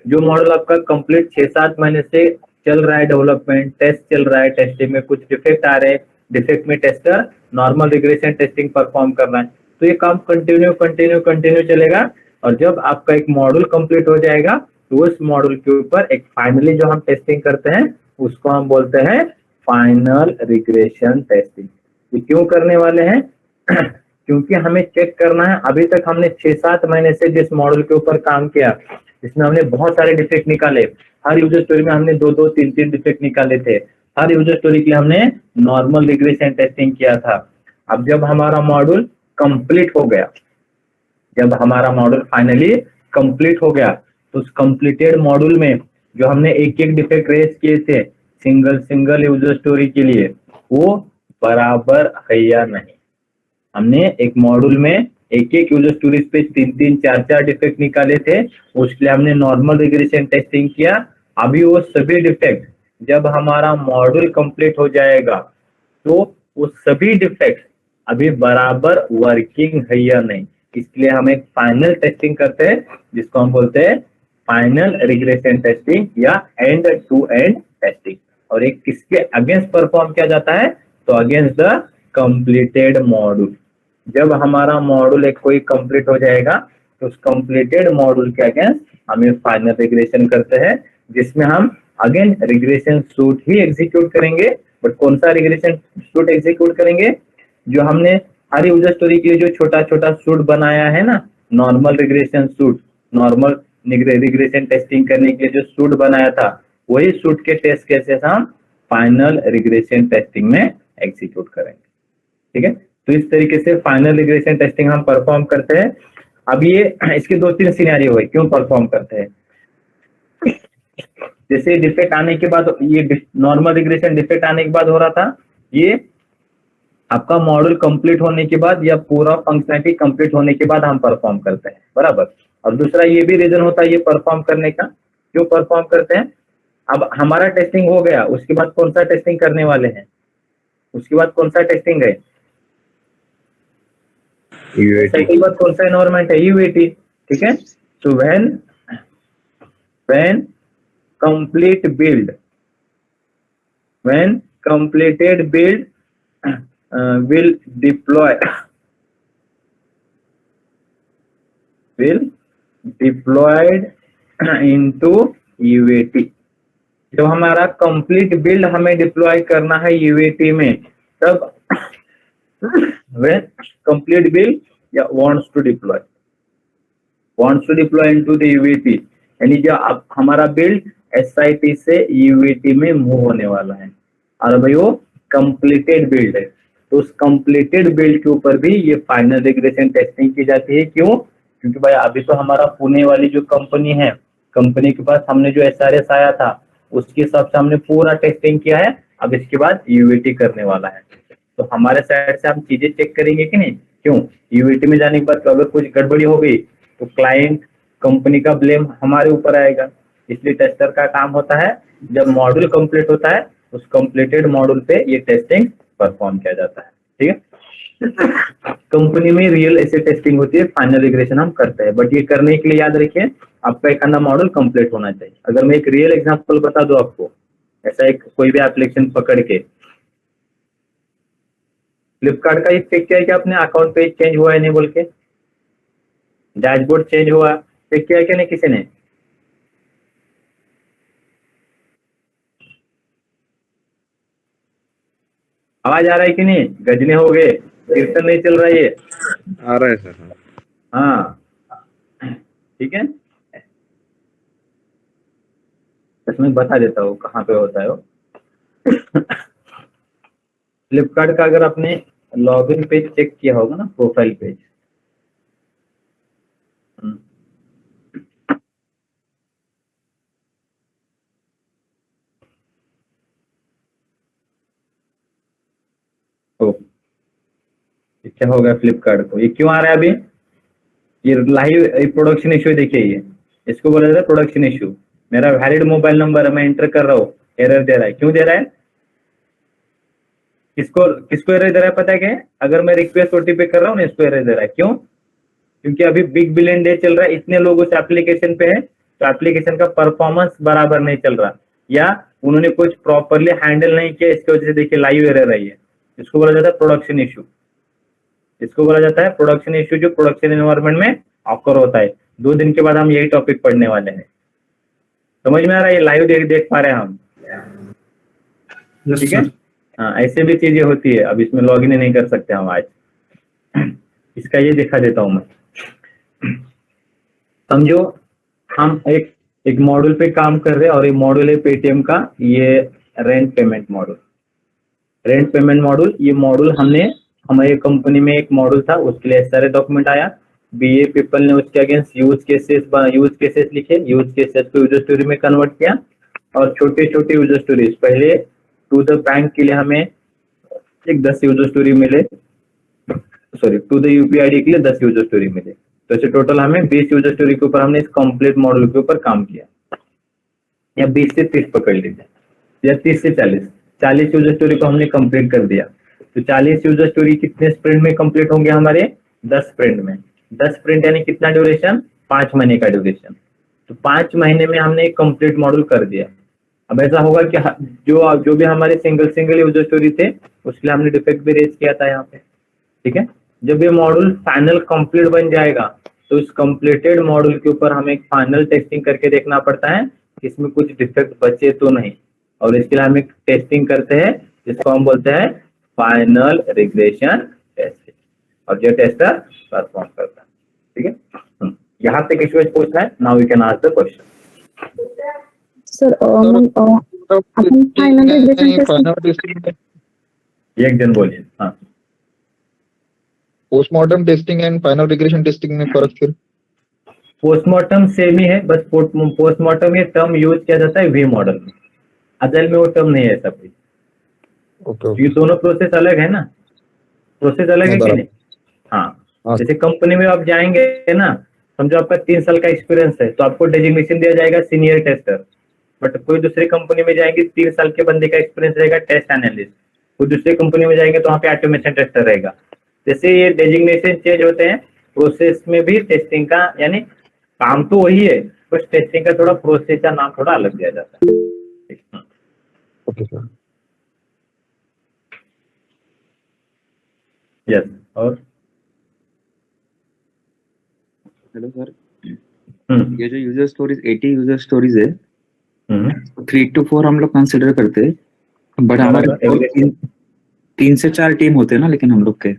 जो मॉड्यूल आपका कंप्लीट 6-7 महीने से चल रहा है, डेवलपमेंट टेस्ट चल रहा है, टेस्टिंग में कुछ डिफेक्ट आ रहे हैं, डिफेक्ट में tester normal regression testing perform कर रहा है, तो ये काम कंटिन्यू चलेगा। और जब आपका एक मॉड्यूल कंप्लीट हो जाएगा तो उस मॉड्यूल के ऊपर एक फाइनली जो हम टेस्टिंग करते हैं उसको हम बोलते हैं फाइनल रिग्रेशन टेस्टिंग। ये क्यों करने वाले हैं? क्योंकि हमें चेक करना है, अभी तक हमने 6-7 महीने से जिस मॉडल के ऊपर काम किया, जिसमें हमने बहुत सारे डिफेक्ट निकाले, हर यूजर स्टोरी में हमने 2-2, 3-3 डिफेक्ट निकाले थे, हर यूजर स्टोरी के लिए हमने नॉर्मल रिग्रेशन टेस्टिंग किया था। अब जब हमारा मॉड्यूल कंप्लीट हो गया, जब हमारा मॉड्यूल फाइनली कंप्लीट हो गया, तो उस कंप्लीटेड मॉड्यूल में जो हमने एक डिफेक्ट रेज किए थे सिंगल यूजर स्टोरी के लिए, वो बराबर है या नहीं। हमने एक मॉड्यूल में एक यूजर स्टोरीज पे 3-3, 4-4 डिफेक्ट निकाले थे, उसके लिए हमने नॉर्मल रिग्रेशन टेस्टिंग किया। अभी वो सभी डिफेक्ट जब हमारा मॉड्यूल कंप्लीट हो जाएगा तो वो सभी डिफेक्ट अभी बराबर वर्किंग है या नहीं, इसलिए हम एक फाइनल टेस्टिंग करते हैं जिसको हम बोलते हैं फाइनल रिग्रेशन टेस्टिंग या एंड टू एंड टेस्टिंग। और एक किसके अगेंस्ट परफॉर्म किया जाता है? तो अगेंस्ट द कंप्लीटेड मॉड्यूल। जब हमारा मॉड्यूल एक कोई कंप्लीट हो जाएगा तो उस कंप्लीटेड मॉड्यूल के अगेंस्ट हम एक फाइनल रिग्रेशन करते हैं, जिसमें हम अगेन रिग्रेशन सूट ही एग्जीक्यूट करेंगे। बट कौन सा रिग्रेशन सूट एग्जीक्यूट करेंगे? जो हमने हर यूजर स्टोरी के लिए जो छोटा छोटा सूट बनाया है ना, normal regression suite, normal regression testing करने के लिए जो सूट बनाया था, वही सूट के टेस्ट केसेस हम फाइनल रिग्रेशन टेस्टिंग में एग्जीक्यूट करेंगे। ठीक है, तो इस तरीके से फाइनल रिग्रेशन टेस्टिंग हम परफॉर्म करते हैं। अब ये इसके 2-3 सिनेरियो है क्यों परफॉर्म करते हैं। जैसे डिफेक्ट आने के बाद, ये नॉर्मल रिग्रेशन डिफेक्ट आने के बाद हो रहा था, ये आपका मॉड्यूल कंप्लीट होने के बाद या पूरा फंक्शनलिटी कंप्लीट होने के बाद हम परफॉर्म करते हैं, बराबर। और दूसरा ये भी रीजन होता है ये परफॉर्म करने का, क्यों परफॉर्म करते हैं। अब हमारा टेस्टिंग हो गया, उसके बाद कौन सा टेस्टिंग करने वाले हैं? उसके बाद कौन सा टेस्टिंग है? उसके बाद कौन सा एनवायरमेंट है? यूएटी। ठीक है, so when complete build, when completed build will deployed into UAT। जब हमारा कंप्लीट बिल्ड हमें डिप्लॉय करना है यूएटी में, तब when complete build या wants to deploy into the UAT, यानी जो अब हमारा बिल्ड SIT से UAT में मूव होने वाला है, और भाई वो कंप्लीटेड बिल्ड है। तो उस कंप्लीटेड बिल्ड के ऊपर भी ये फाइनल रिग्रेशन टेस्टिंग की जाती है। क्यों? क्योंकि भाई अभी तो हमारा पुणे वाली जो कंपनी है, कंपनी के पास हमने जो SRS आया था उसके हिसाब से हमने पूरा टेस्टिंग किया है। अब इसके बाद UAT करने वाला है, तो हमारे साइड से हम चीजें चेक करेंगे कि नहीं। क्यों? UAT में जाने के बाद अगर कुछ गड़बड़ी हो गई तो क्लाइंट कंपनी का ब्लेम हमारे ऊपर आएगा। इसलिए टेस्टर का काम होता है जब मॉड्यूल कंप्लीट होता है उस कंप्लीटेड मॉड्यूल पे ये टेस्टिंग परफॉर्म किया जाता है। ठीक है, कंपनी में रियल ऐसे टेस्टिंग होती है, फाइनल रिग्रेशन हम करते हैं। बट ये करने के लिए याद रखिए आपका एक अन्ना मॉडल कंप्लीट होना चाहिए। अगर मैं एक रियल एग्जांपल बता दूं आपको, ऐसा एक कोई भी एप्लीकेशन पकड़ के, फ्लिपकार्ट का एक चेक किया है कि अपने अकाउंट पेज चेंज हुआ है नहीं बोल के, डैशबोर्ड चेंज हुआ, चेक किया है कि नहीं किसी ने? आवाज आ रहा है कि नहीं? गजने हो गए, कीर्तन नहीं चल रहा है ये? आ रहा है सर। हाँ, ठीक है, बस मैं बता देता हूँ कहाँ पे होता है वो। फ्लिपकार्ट का अगर आपने लॉगिन पेज चेक किया होगा ना, प्रोफाइल पेज, तो ये क्या होगा फ्लिपकार्ट को, ये क्यों आ रहा है अभी? ये लाइव प्रोडक्शन इश्यू देखिए, ये इसको बोला जाता है प्रोडक्शन इश्यू। मेरा वैलिड मोबाइल नंबर है, मैं एंटर कर रहा हूँ, एरर दे रहा है। क्यों दे रहा है? किसको किसको एरर दे रहा है पता है क्या? अगर मैं रिक्वेस्ट OTP कर रहा हूँ ना, इसको एरर दे रहा है। क्यों? क्योंकि अभी बिग बिलियन डे चल रहा है, इतने लोग उस एप्लीकेशन पे है, तो एप्लीकेशन का परफॉर्मेंस बराबर नहीं चल रहा, या उन्होंने कुछ प्रॉपरली हैंडल नहीं किया, इसकी वजह से देखिए लाइव एरर आई है। इसको बोला जाता है प्रोडक्शन इश्यू। इसको बोला जाता है प्रोडक्शन इश्यू, जो प्रोडक्शन एनवायरनमेंट में ऑकर होता है। 2 दिन के बाद हम यही टॉपिक पढ़ने वाले हैं। समझ में आ रहा है? ये लाइव देख पा रहे हैं हम, ठीक है? हाँ, ऐसे भी चीजें होती है। अब इसमें लॉग इन नहीं कर सकते हम आज। इसका ये दिखा देता हूं मैं। समझो हम एक मॉड्यूल पे काम कर रहे हैं, और ये मॉड्यूल है पेटीएम का, ये rent payment module. Rent payment module, ये मॉड्यूल हमने हमारी कंपनी में एक मॉड्यूल था, उसके लिए सारे डॉक्यूमेंट आया। BA पीपल ने उसके अगेंस्ट यूज केसेस लिखे, यूज केसेस को यूजर स्टोरी में कन्वर्ट किया, और छोटे छोटे यूजर स्टोरीज पहले टू द बैंक के लिए हमें एक 10 यूजर स्टोरी मिले, सॉरी टू द UPID के लिए 10 यूजर स्टोरी मिले। तो ऐसे टोटल हमें 20 यूजर स्टोरी के ऊपर हमने इस कंप्लीट मॉड्यूल के ऊपर काम किया, या 20 से 30 पकड़ लीजिए, या 30 से 40 यूजर स्टोरी को हमने कंप्लीट कर दिया। तो 40 यूजर स्टोरी कितने स्प्रिंट में कंप्लीट होंगे हमारे? 10 स्प्रिंट में। 10 स्प्रिंट यानी कितना ड्यूरेशन? 5 महीने का ड्यूरेशन। तो 5 महीने में हमने एक कंप्लीट मॉड्यूल कर दिया। अब ऐसा होगा कि जो भी हमारे सिंगल यूजर स्टोरी थे उसके लिए हमने डिफेक्ट भी रेज किया था यहाँ पे, ठीक है? जब ये मॉड्यूल फाइनल कंप्लीट बन जाएगा तो इस कंप्लीटेड मॉड्यूल के ऊपर हमें एक फाइनल टेस्टिंग करके देखना पड़ता है कि इसमें कुछ डिफेक्ट बचे तो नहीं, और इसके लिए हम एक टेस्टिंग करते हैं जिसको हम बोलते हैं फाइनल रिग्रेशन टेस्टिंग, और जो टेस्टर परफॉर्म करता है, ठीक है? यहाँ पे किसी को पूछना है? Now you can ask the question. Sir आपण फाइनल रिग्रेशन टेस्टिंग एक जन बोलिए। हाँ, postmortem testing and final regression testing में फर्क फिर? पोस्टमार्टम सेम ही है, बस पोस्टमार्टम ये टर्म यूज किया जाता है वी मॉडल में, अजाइल में वो टर्म नहीं है ऐसा कोई। ओके ये दोनों प्रोसेस अलग है ना, प्रोसेस अलग है कि नहीं? हाँ, जैसे कंपनी में आप जाएंगे ना, समझो आपका 3 साल का एक्सपीरियंस है तो आपको डेजिग्नेशन दिया जाएगा सीनियर टेस्टर। बट कोई दूसरी कंपनी में जाएंगे, 3 साल के बंदे का एक्सपीरियंस रहेगा टेस्ट एनालिस्ट। कोई दूसरी कंपनी में जाएंगे तो वहाँ पे ऑटोमेशन टेस्टर रहेगा। जैसे ये डेजिग्नेशन चेंज होते हैं, प्रोसेस में भी टेस्टिंग का, यानी काम तो वही है, बस टेस्टिंग का थोड़ा प्रोसेस का नाम थोड़ा अलग दिया जाता है। Okay sir. यस, और हेलो सर, हम्म, ये जो यूजर स्टोरीज 80 यूजर स्टोरीज है, हम्म, 3 to 4 हम लोग कंसिडर करते हैं, बट हमारे बराबर, 3 से 4 टीम होते हैं ना, लेकिन हम लोग के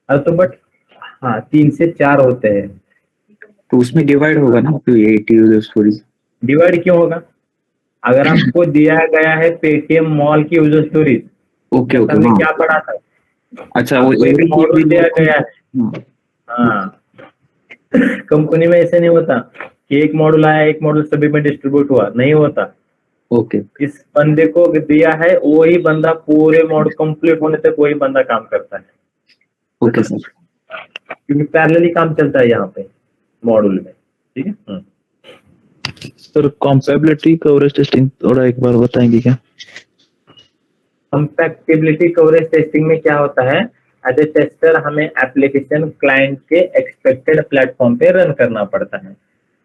तो बट हाँ 3 से 4 होते हैं। तो उसमें डिवाइड होगा ना, तो ये 80 यूजर स्टोरीज। डिवाइड क्यों होगा? अगर आपको दिया गया है पेटीएम मॉल की यूजर स्टोरीज, ओके ओके हमने हाँ क्या पढ़ा था, अच्छा वो आपको एक मॉडल दिया गया है। हाँ, हाँ, कंपनी में ऐसे नहीं होता कि एक मॉडल आया एक मॉडल सभी में डिस्ट्रीब्यूट हुआ, नहीं होता। ओके इस बंदे को दिया है, वही बंदा पूरे मॉडल कंप्लीट होने तक वही बंदा काम करता है, ओके सर क्योंकि पैरेलली काम चलता है यहाँ पे मॉड्यूल में। ठीक है। सर कॉम्पेबिलिटी कवरेज टेस्टिंग थोड़ा एक बार बताएंगे क्या? कंपैटिबिलिटी कवरेज टेस्टिंग में क्या होता है, एज ए टेस्टर हमें एप्लीकेशन क्लाइंट के एक्सपेक्टेड प्लेटफॉर्म पे रन करना पड़ता है।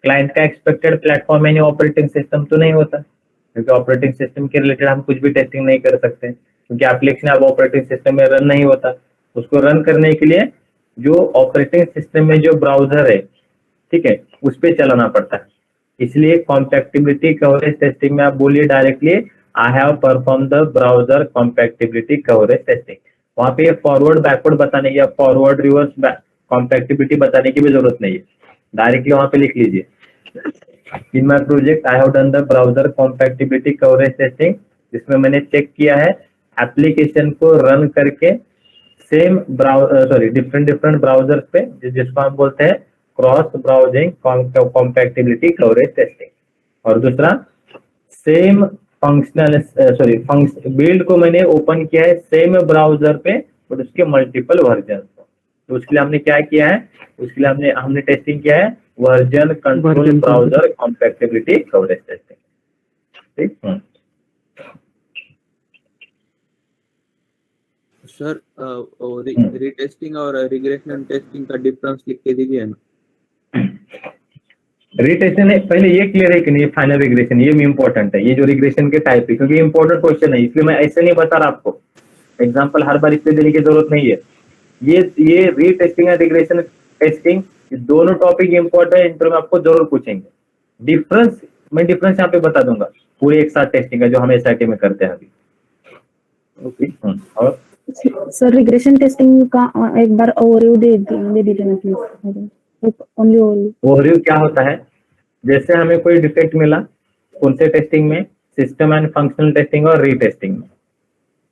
क्लाइंट का एक्सपेक्टेड प्लेटफॉर्म यानी ऑपरेटिंग सिस्टम तो नहीं होता, क्योंकि ऑपरेटिंग सिस्टम के रिलेटेड हम कुछ भी टेस्टिंग नहीं कर सकते, क्योंकि एप्लीकेशन अब ऑपरेटिंग सिस्टम में रन नहीं होता। उसको रन करने के लिए जो ऑपरेटिंग सिस्टम में जो ब्राउजर है, ठीक है, उस पर चलाना पड़ता है। इसलिए कॉम्पैटिबिलिटी कवरेज टेस्टिंग में आप बोलिए directly I have perform the browser compatibility coverage testing. वहां पे फॉरवर्ड बैकवर्ड बताने या फॉरवर्ड रिवर्स कॉम्पैटिबिलिटी बताने की भी जरूरत नहीं है, डायरेक्टली वहां पे लिख लीजिए in my project I have done the browser compatibility coverage testing, जिसमें मैंने चेक किया है एप्लीकेशन को रन करके सेम डिफरेंट ब्राउजर्स पे, जिसको हम बोलते हैं cross browsing compatibility coverage testing. और दूसरा सेम बिल्ड को मैंने ओपन किया है सेम ब्राउजर पे बट उसके मल्टीपल वर्जन। तो उसके लिए हमने क्या किया है, उसके लिए हमने टेस्टिंग किया है version control browser compatibility coverage testing. ठीक। सर रीटेस्टिंग और रिग्रेशन टेस्टिंग का डिफरेंस लिख के दीजिए ना। रिटेस्टिंग है, पहले ये क्लियर है कि नहीं फाइनल रिग्रेशन, ये भी इंपॉर्टेंट है, ये जो रिग्रेशन के टाइप है, क्योंकि इंपॉर्टेंट क्वेश्चन है, इसलिए मैं ऐसे नहीं बता रहा आपको, एग्जांपल हर बार इसलिए देने की जरूरत नहीं है। ये रीटेस्टिंग और रिग्रेशन टेस्टिंग दोनों टॉपिक इंपॉर्टेंट है, इंटरव्यू में आपको जरूर पूछेंगे। मैं डिफरेंस यहाँ पे बता दूंगा पूरे एक साथ टेस्टिंग का जो हम एसआईटी में करते हैं अभी। ओके। और सर रिग्रेशन टेस्टिंग का एक बार ओवरव्यू दे दीजिए ना प्लीज, ओनली ओवरव्यू क्या होता है, जैसे हमें कोई डिफेक्ट मिला कौन से टेस्टिंग में, सिस्टम एंड फंक्शनल टेस्टिंग और रीटेस्टिंग में।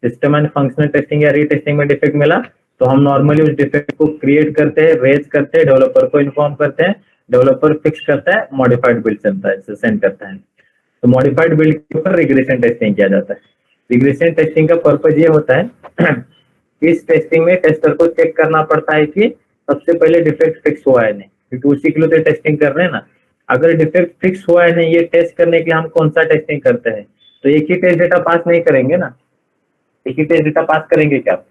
सिस्टम एंड फंक्शनल टेस्टिंग या रीटेस्टिंग में डिफेक्ट मिला तो हम नॉर्मली उस डिफेक्ट को क्रिएट करते हैं, रेज करते हैं, डेवलपर को इन्फॉर्म करते हैं, डेवलपर फिक्स करता है, मॉडिफाइड बिल्ड सेंड करता है। तो मॉडिफाइड बिल्ड के ऊपर रिग्रेशन टेस्टिंग किया जाता है। रिग्रेशन टेस्टिंग का पर्पज ये होता है इस टेस्टिंग में टेस्टर को चेक करना पड़ता है कि सबसे पहले डिफेक्ट फिक्स हुआ है नहीं, क्योंकि उसी के लिए तो टेस्टिंग कर रहे हैं ना। अगर डिफेक्ट फिक्स हुआ है नहीं, ये टेस्ट करने के लिए हम कौन सा टेस्टिंग करते हैं, तो एक ही टेस्ट डेटा पास नहीं करेंगे ना, एक ही टेस्ट डेटा पास करेंगे क्या?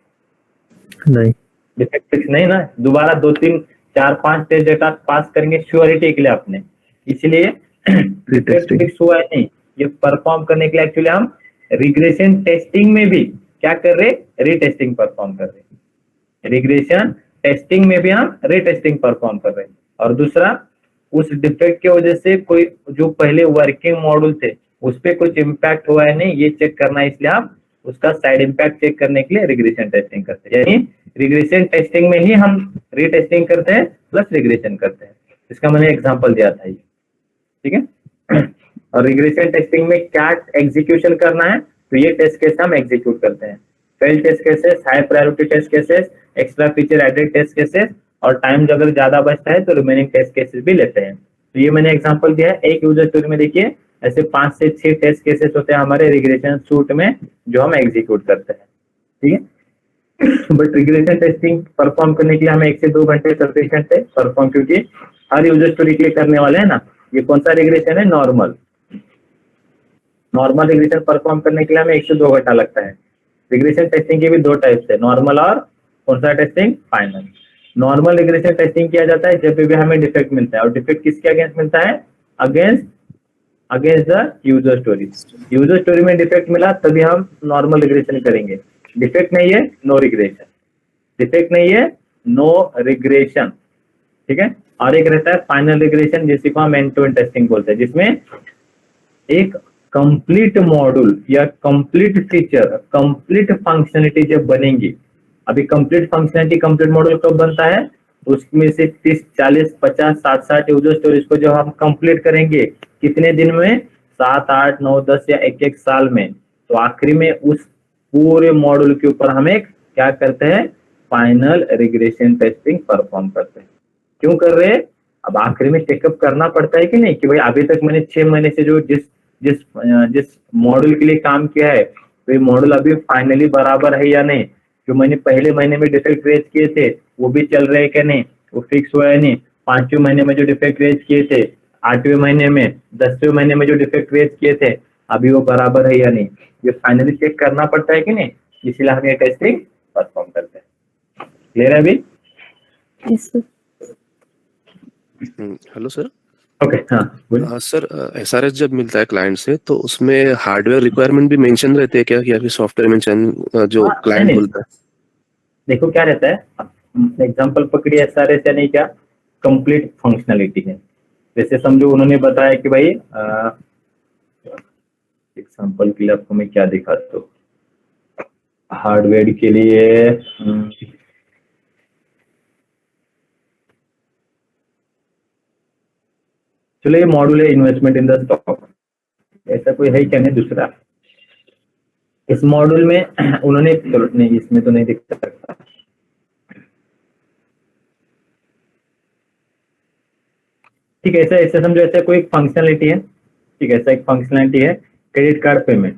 नहीं, डिफेक्ट फिक्स नहीं ना, दोबारा 2 3 4 5 टेस्ट डेटा पास करेंगे श्योरिटी के लिए आपने। इसलिए डिफेक्ट फिक्स हुआ है नहीं, ये परफॉर्म करने के लिए एक्चुअली हम रिग्रेशन टेस्टिंग में भी क्या कर रहे, रीटेस्टिंग परफॉर्म कर रहे। रिग्रेशन टेस्टिंग में भी हम रीटेस्टिंग परफॉर्म कर रहे हैं। और दूसरा उस डिफेक्ट की वजह से कोई जो पहले वर्किंग मॉड्यूल थे उस पर कुछ इम्पैक्ट हुआ है नहीं, ये चेक करना है, इसलिए हम उसका साइड इम्पैक्ट चेक करने के लिए रिग्रेशन टेस्टिंग करते हैं। यानी रिग्रेशन टेस्टिंग में ही हम रीटेस्टिंग करते हैं प्लस रिग्रेशन करते हैं। इसका मैंने एग्जांपल दिया था ये, ठीक है। और रिग्रेशन टेस्टिंग में क्या एग्जीक्यूशन करना है, तो ये टेस्ट केस हम एग्जीक्यूट करते हैं, fail test cases, high priority test cases, extra feature added test cases, और टाइम अगर ज्यादा बचता है तो रिमेनिंग टेस्ट केसेस भी लेते हैं। तो ये मैंने एग्जांपल दिया है। एक यूजर स्टोरी में देखिए ऐसे 5 से 6 टेस्ट केसेस होते हैं हमारे रिग्रेशन सूट में जो हम एग्जीक्यूट करते हैं, ठीक है। बट रिग्रेशन टेस्टिंग परफॉर्म करने के लिए हमें 1 से 2 घंटे सफिशिएंट है परफॉर्म, क्योंकि हर यूजर स्टोरी के लिए करने वाले हैं ना। ये कौन सा रिग्रेशन है, नॉर्मल रिग्रेशन परफॉर्म करने के लिए हमें 1 से 2 घंटा लगता है। रिग्रेशन टेस्टिंग के भी 2 टाइप्स है, नॉर्मल और कौन सा testing, final. Normal regression testing किया जाता है जब भी हमें डिफेक्ट मिलता है, और डिफेक्ट किसके अगेंस्ट मिलता है, against the user story. User story में डिफेक्ट मिला तभी हम नॉर्मल रिग्रेशन करेंगे, डिफेक्ट नहीं है नो रिग्रेशन, डिफेक्ट नहीं है नो रिग्रेशन, ठीक है। और एक रहता है फाइनल रिग्रेशन जिसको हम एंड टू एंड टेस्टिंग बोलते हैं, जिसमें एक कंप्लीट मॉड्यूल या कंप्लीट फीचर, कंप्लीट फंक्शनलिटी जब बनेंगी। अभी कंप्लीट फंक्शनलिटी, कंप्लीट मॉड्यूल कब बनता है, उसमें से 30 40 50 60 60 यूजर स्टोरीज को जब हम कंप्लीट करेंगे कितने दिन में, 7, 8, 9, 10 या एक साल में, तो आखिरी में उस पूरे मॉड्यूल के ऊपर हम एक क्या करते हैं, फाइनल रिग्रेशन टेस्टिंग परफॉर्म करते हैं। क्यों कर रहे हैं? अब आखिरी में चेकअप करना पड़ता है कि नहीं, कि भाई अभी तक मैंने 6 महीने से जो जिस मॉड्यूल के लिए काम किया है, तो ये मॉड्यूल अभी फाइनली बराबर है या नहीं, जो मैंने पहले महीने में डिफेक्ट रेज किए थे वो भी चल रहे हैं कि नहीं, वो फिक्स हुआ है नहीं, 5वें महीने में जो डिफेक्ट रेज किए थे, 8वें महीने में, 10वें महीने में जो डिफेक्ट रेज किए थे, अभी वो बराबर है या नहीं, ये फाइनली चेक करना पड़ता है कि नहीं, इसलिए हम ये टेस्टिंग परफॉर्म करते हैं। क्लियर है अभी? Yes, sir. Hello sir. Okay, हाँ बोलिए। सर एसआरएस जब मिलता है क्लाइंट से तो उसमें हार्डवेयर रिक्वायरमेंट भी मेंशन रहते हैं क्या, या फिर सॉफ्टवेयर मेंशन जो हाँ, क्लाइंट नहीं, बोलता है? देखो क्या रहता है, एग्जांपल पकड़िए, एसआरएस यानी क्या, कंप्लीट फंक्शनलिटी है। जैसे समझो उन्होंने बताया कि भाई एग्जांपल के लिए आपको मैं क्या दिखाता हूँ, हार्डवेयर के लिए चलो ये मॉड्यूल है इन्वेस्टमेंट इन द स्टॉक, ऐसा कोई है क्या नहीं दूसरा इस मॉड्यूल में उन्होंने, चलो नहीं इसमें तो नहीं दिख सकता, ठीक है, ऐसा ऐसे समझो, ऐसा कोई फंक्शनलिटी है, ठीक है, ऐसा एक फंक्शनलिटी है क्रेडिट कार्ड पेमेंट।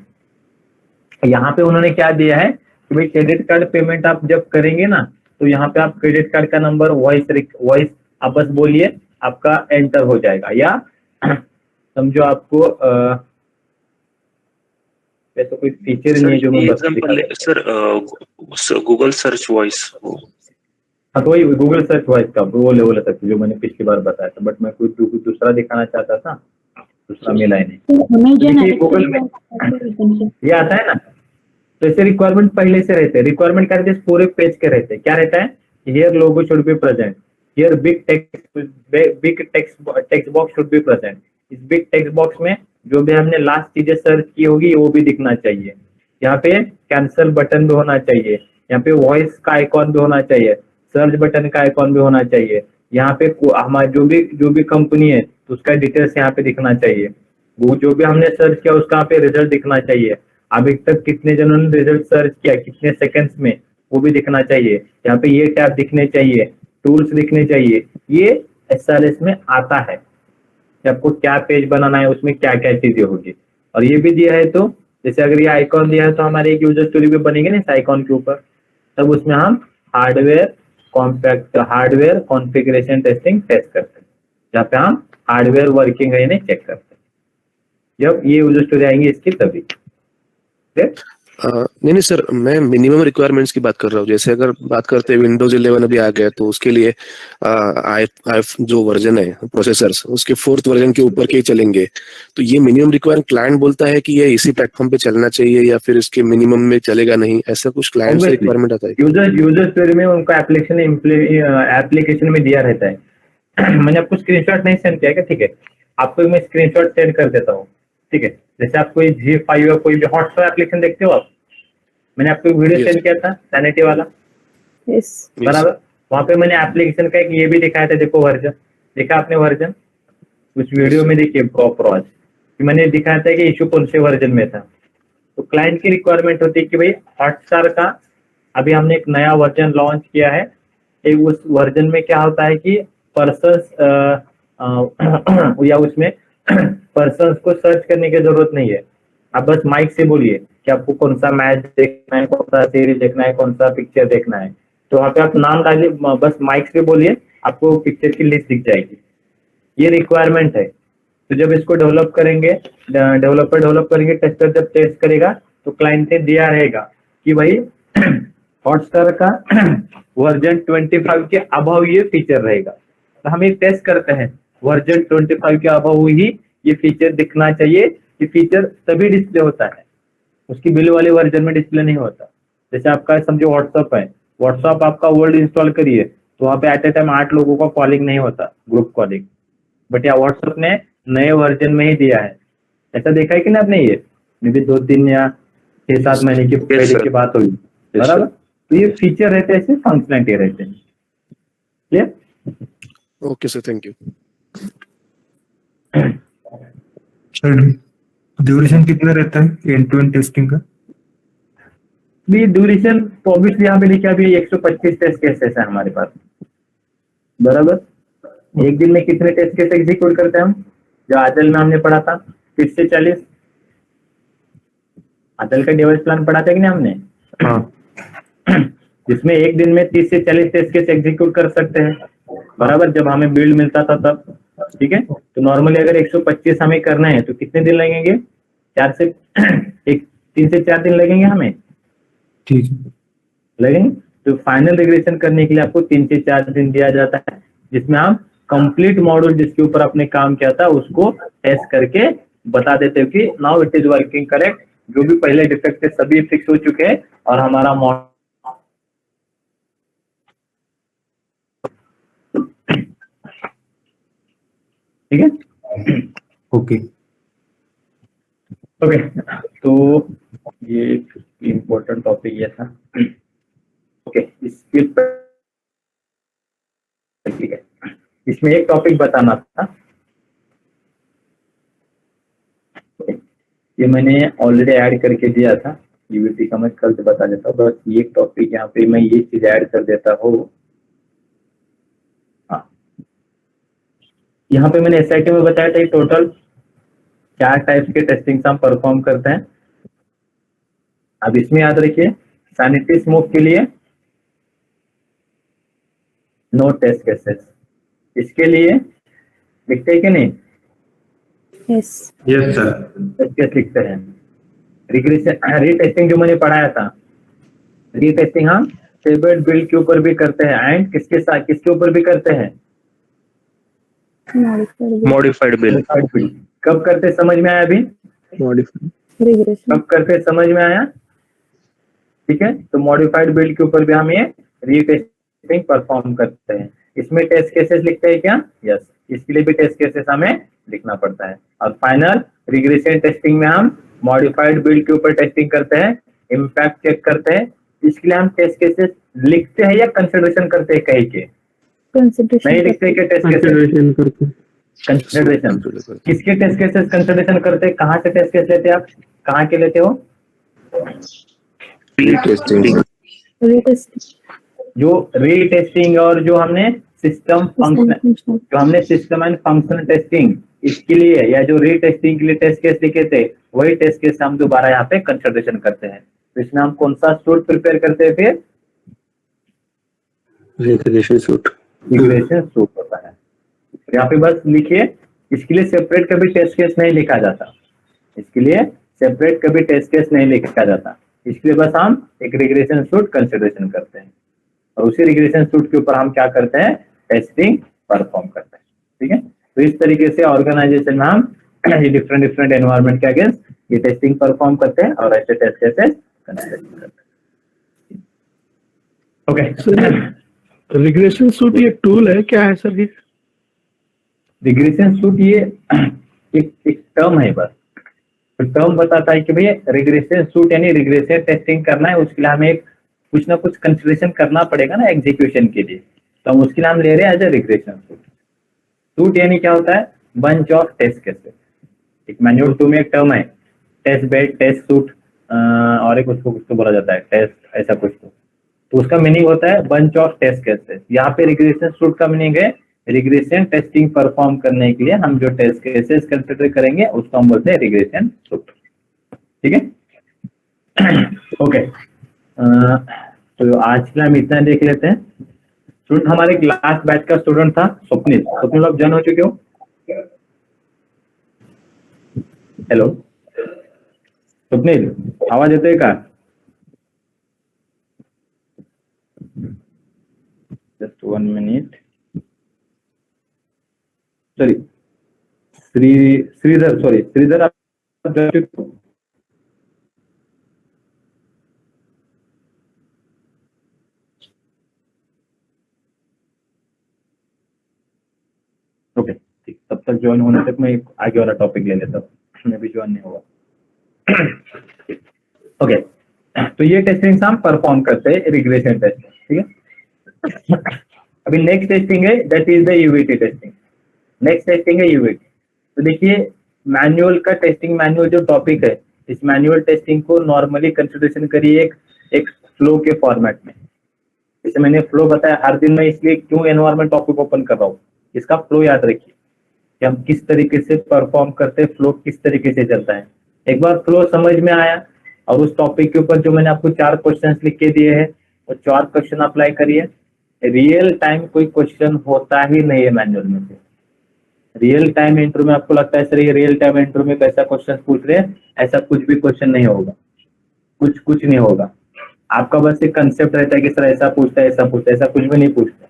यहाँ पे उन्होंने क्या दिया है कि भाई क्रेडिट कार्ड पेमेंट आप जब करेंगे ना, तो यहाँ पे आप क्रेडिट कार्ड का नंबर वॉइस आप बस बोलिए, आपका एंटर हो जाएगा, या समझो आपको वैसे कोई फीचर नहीं है जो मैं बस दिखा रहा हूं। सर गूगल सर्च वॉइस, हाँ तो वही गूगल सर्च वॉइस का वो लेवल है जो मैंने पिछली बार बताया था, बट मैं कोई दूसरा दिखाना चाहता था, दूसरा मिला ही नहीं। हमें जो है ना, देखिए, गूगल में ये आता है ना, तो ऐसे रिक्वायरमेंट पहले से रहते हैं, रिक्वायरमेंट क्या रहते हैं, पूरे पेज के रहते हैं, क्या रहता है, here logo should be present, here big text box should be present. इस बिग टेक्स्ट बॉक्स में जो भी हमने लास्ट चीजें सर्च की होगी वो भी दिखना चाहिए, यहाँ पे कैंसिल बटन भी होना चाहिए, यहाँ पे वॉइस का आइकॉन भी होना चाहिए, सर्च बटन का आइकॉन भी होना चाहिए, यहाँ पे हमारा जो भी कंपनी है तो उसका डिटेल्स यहाँ पे दिखना चाहिए, वो जो भी हमने सर्च किया उसका यहाँ पे रिजल्ट दिखना चाहिए, अभी तक कितने जनों ने रिजल्ट सर्च किया, कितने सेकंड्स में, वो भी दिखना चाहिए, यहाँ पे ये टैब दिखने चाहिए, टूल्स दिखने चाहिए, ये एसआरएस में आता है कि आपको क्या पेज बनाना है, उसमें क्या क्या चीजें होगी। और ये भी दिया है, तो जैसे अगर ये आइकॉन दिया है तो हमारे एक यूजर स्टोरी भी बनेगी ना इस आइकॉन के ऊपर, तब उसमें हम हार्डवेयर कॉन्फ़िगरेशन टेस्टिंग टेस्ट करते हैं, जहाँ पे हम हार्डवेयर वर्किंग है नहीं चेक करते हैं, जब ये यूजर स्टोरी आएंगी इसकी तभी। नहीं सर, मैं मिनिमम रिक्वायरमेंट्स की बात कर रहा हूँ। जैसे अगर बात करते हैं विंडोज 11 अभी आ गया, तो उसके लिए जो वर्जन है प्रोसेसर्स, उसके 4th वर्जन के ऊपर के ही चलेंगे, तो ये मिनिमम रिक्वायरमेंट क्लाइंट बोलता है कि ये इसी प्लेटफॉर्म पे चलना चाहिए, या फिर इसके मिनिमम में चलेगा नहीं, ऐसा कुछ क्लाइंट से रिक्वायरमेंट आता है? यूजर स्टोरी में उनका एप्लीकेशन में दिया रहता है। मैंने आपको स्क्रीनशॉट नहीं सेंड किया, ठीक है, आपको मैं स्क्रीनशॉट सेंड कर देता हूँ, ठीक है। जैसे आप कोई G5 या कोई भी हॉटस्टार एप्लीकेशन देखते हो आप, मैंने आपको एक वीडियो सेंड किया था सैनिटी वाला, बराबर, वहां पे मैंने एप्लीकेशन का एक ये भी दिखाया था, देखो वर्जन, देखा आपने वर्जन उस वीडियो में, देखिए प्रॉपर मैंने दिखाया था कि इशू कौन से वर्जन में था। तो क्लाइंट की रिक्वायरमेंट होती है कि भाई हॉटस्टार का अभी हमने एक नया वर्जन लॉन्च किया है, एक उस वर्जन में क्या होता है कि पर्सन्स या उसमें पर्सन्स को सर्च करने की जरूरत नहीं है, आप बस माइक से बोलिए कि आपको कौन सा मैच देखना है, कौन सा सीरीज देखना है, कौन सा पिक्चर देखना है, तो वहाँ पे आप नाम डालिए, बस माइक से बोलिए, आपको पिक्चर की लिस्ट दिख जाएगी। ये रिक्वायरमेंट है। तो जब इसको डेवलप करेंगे, डेवलप करेंगे, टेस्टर जब टेस्ट करेगा तो क्लाइंट ने दिया रहेगा कि भाई हॉटस्टार का वर्जन 25 के अभाव ये फीचर रहेगा, तो हम ये टेस्ट करते हैं, वर्जन 25 के अभाव ही ये फीचर दिखना चाहिए। ये फीचर तभी डिस्प्ले होता है, उसकी बिल वाले वर्जन में डिस्प्ले नहीं होता। जैसे आपका समझो व्हाट्सअप है, व्हाट्सअप आपका वर्ल्ड इंस्टॉल करिए तो वहाँ पे एट ए टाइम 8 लोगों का कॉलिंग नहीं होता, ग्रुप कॉलिंग, बट या व्हाट्सअप ने नए वर्जन में ही दिया है। ऐसा देखा है कि ना आपने, ये मे बी 2-3 या 6-7 महीने की पहले की बात हुई, बराबर। तो ये फीचर रहते हैं, ऐसे फंक्शनलिटी रहते हैं। Clear? Okay sir, thank you. Duration कितना रहता है एंड टू एंड टेस्टिंग का? भी ड्यूरेशन तो ऑब्वियसली यहाँ पे लिखा अभी 125 टेस्ट केसेस है हमारे पास, बराबर। एक दिन में कितने टेस्ट केस एग्जीक्यूट करते हैं हम? जो आदल में हमने पढ़ा था 30 से 40, आदल का डिवाइस प्लान पढ़ा था कि नहीं हमने? हाँ। जिसमें एक दिन में 30 से 40 टेस्ट केस एग्जीक्यूट कर सकते हैं, बराबर, जब हमें बिल्ड मिलता था तब, ठीक है। तो नॉर्मली अगर 125 हमें करना है तो कितने दिन लगेंगे? 3 से 4 दिन लगेंगे हमें, ठीक है। लगेंगे। तो फाइनल रिग्रेशन करने के लिए आपको 3 से 4 दिन दिया जाता है, जिसमें हम कंप्लीट मॉड्यूल जिसके ऊपर आपने काम किया था उसको टेस्ट करके बता देते हो कि now it is working correct, जो भी पहले डिफेक्ट थे सभी फिक्स हो चुके हैं और हमारा मॉडल ठीक है। ओके ओके, तो ये इम्पोर्टेंट टॉपिक ये था। ओके, ठीक है, इसमें एक टॉपिक बताना था, ये मैंने ऑलरेडी ऐड करके दिया था, यूवीटी का मैं कल से बता देता हूँ, बस ये टॉपिक यहाँ पे मैं ये चीज ऐड कर देता हूँ। हाँ, यहाँ पे मैंने एसआईटी में बताया था टोटल 4 टाइप्स के टेस्टिंग हम परफॉर्म करते हैं। अब इसमें याद रखिए, सैनिटरी स्मोक के लिए नो टेस्ट केसेस, इसके लिए लिखते हैं कि नहीं? Yes yes sir. Test case लिखते हैं। रिग्रेशन रीटेस्टिंग जो मैंने पढ़ाया था, रीटेस्टिंग हम टेबल बिल्ड के ऊपर भी करते हैं एंड किसके साथ, किसके ऊपर भी करते हैं? Modified bill. कब करते समझ में आया? अभी मॉडिफाइड रिग्रेशन कब करते समझ में आया? ठीक है, तो मॉडिफाइड बिल्ड के ऊपर भी हम ये रीटेस्टिंग परफॉर्म करते हैं। इसमें टेस्ट केसेस लिखते हैं क्या? यस, इसके लिए भी टेस्ट केसेस हमें लिखना पड़ता है। और फाइनल रिग्रेशन टेस्टिंग में हम मॉडिफाइड बिल्ड के ऊपर टेस्टिंग करते हैं, इम्पैक्ट चेक करते हैं। इसके लिए हम टेस्ट केसेस लिखते हैं या कंसिडरेशन करते हैं? कहीं के नहीं लिखते क्या टेस्ट केसेस? कंसिडरेशन करके कंसिडरेशन। किसके टेस्ट केसेस कंसिडरेशन करते हैं? कहाँ से टेस्ट केस लेते हैं आप? कहाँ के लेते हो? टेस्टिंग जो रीटेस्टिंग और जो हमने सिस्टम फंक्शन, जो हमने सिस्टम एंड फंक्शन टेस्टिंग इसके लिए या जो रीटेस्टिंग के लिए टेस्ट केस लिखे थे, वही टेस्ट केस हम दोबारा यहाँ पे कंसिडरेशन करते हैं। तो इसमें हम कौन सा सूट प्रिपेयर करते हैं? फिर रिग्रेशन सूट। रिग्रेशन सूट होता है। यहाँ पे बस लिखिए, इसके लिए सेपरेट कभी टेस्ट केस नहीं लिखा जाता, इसके लिए सेपरेट कभी टेस्ट केस नहीं लिखा जाता। इसके लिए बस हम एक रिग्रेशन सूट कंसिडरेशन करते हैं और उसी रिग्रेशन सूट के ऊपर हम क्या करते हैं? टेस्टिंग परफॉर्म करते हैं। ठीक है, तो इस तरीके से ऑर्गेनाइजेशन में हम ये डिफरेंट एनवायरनमेंट के अगेंस्ट ये टेस्टिंग परफॉर्म करते हैं और ऐसे टेस्ट केसेस कंसिडरेशन करते हैं। ओके, रिग्रेशन सूट ये टूल है क्या है सर? ये रिग्रेशन सूट ये एक टर्म है, बस तो टर्म बताता है कि भैया रिग्रेशन सूट यानी रिग्रेशन टेस्टिंग करना है, उसके लिए हमें एक कुछ ना कुछ कंसिडरेशन करना पड़ेगा ना एग्जीक्यूशन के लिए, तो हम उसके लिए हम ले रहे हैं as a regression suite. Suite यानी क्या होता है? Bunch of test cases. एक मैन्यूअल 2 में एक टर्म है टेस्ट बेड, टेस्ट सूट और एक उसको कुछ तो बोला जाता है टेस्ट, ऐसा कुछ तो उसका मीनिंग होता है बंच ऑफ टेस्ट केसेस। यहाँ पे रिग्रेशन सूट का मीनिंग है रिग्रेशन टेस्टिंग परफॉर्म करने के लिए हम जो टेस्ट केसेस कंसिडर करेंगे उसको हम बोलते हैं रिग्रेशन सूट। ठीक है, ओके। तो आज के लिए हम इतना देख लेते हैं। स्टूडेंट, हमारे लास्ट बैच का स्टूडेंट था स्वप्निल। स्वप्निल, आप ज्वाइन हो चुके हो? हेलो स्वप्निल, आवाज येतोय का? Just 1 minute. Sorry, Shridhar, sorry Shridhar, आप ज्वाइन हो चुके हो? ओके, ठीक, तब तक ज्वाइन होने तक मैं आगे वाला टॉपिक ले लेता हूँ, मैं भी ज्वाइन नहीं हुआ। ओके, तो ये टेस्टिंग हम परफॉर्म करते हैं रिग्रेशन टेस्टिंग। ठीक है, अभी नेक्स्ट टेस्टिंग है that is the UVT testing. Next testing है यूवीटी। तो देखिए मैनुअल का टेस्टिंग, मैनुअल जो टॉपिक है, इस मैनुअल टेस्टिंग को नॉर्मली कंसिडरेशन करिए एक फ्लो के फॉर्मेट में। जैसे मैंने फ्लो बताया, हर दिन मैं इसलिए क्यों एनवायरमेंट टॉपिक ओपन कर रहा हूँ, इसका फ्लो याद रखिए कि हम किस तरीके से परफॉर्म करते हैं, फ्लो किस तरीके से चलता है। एक बार फ्लो समझ में आया और उस टॉपिक के ऊपर जो मैंने आपको 4 क्वेश्चन लिख के दिए हैं, वो 4 क्वेश्चन अप्लाई करिए। रियल टाइम कोई क्वेश्चन होता ही नहीं है मैनुअल में से। रियल टाइम इंटरव्यू में आपको लगता है सर ये रियल टाइम इंटरव्यू में कैसा क्वेश्चन पूछ रहे हैं, ऐसा कुछ भी क्वेश्चन नहीं होगा, कुछ नहीं होगा। आपका बस एक कंसेप्ट रहता है कि सर ऐसा पूछता है, ऐसा पूछता है, ऐसा कुछ भी नहीं पूछता।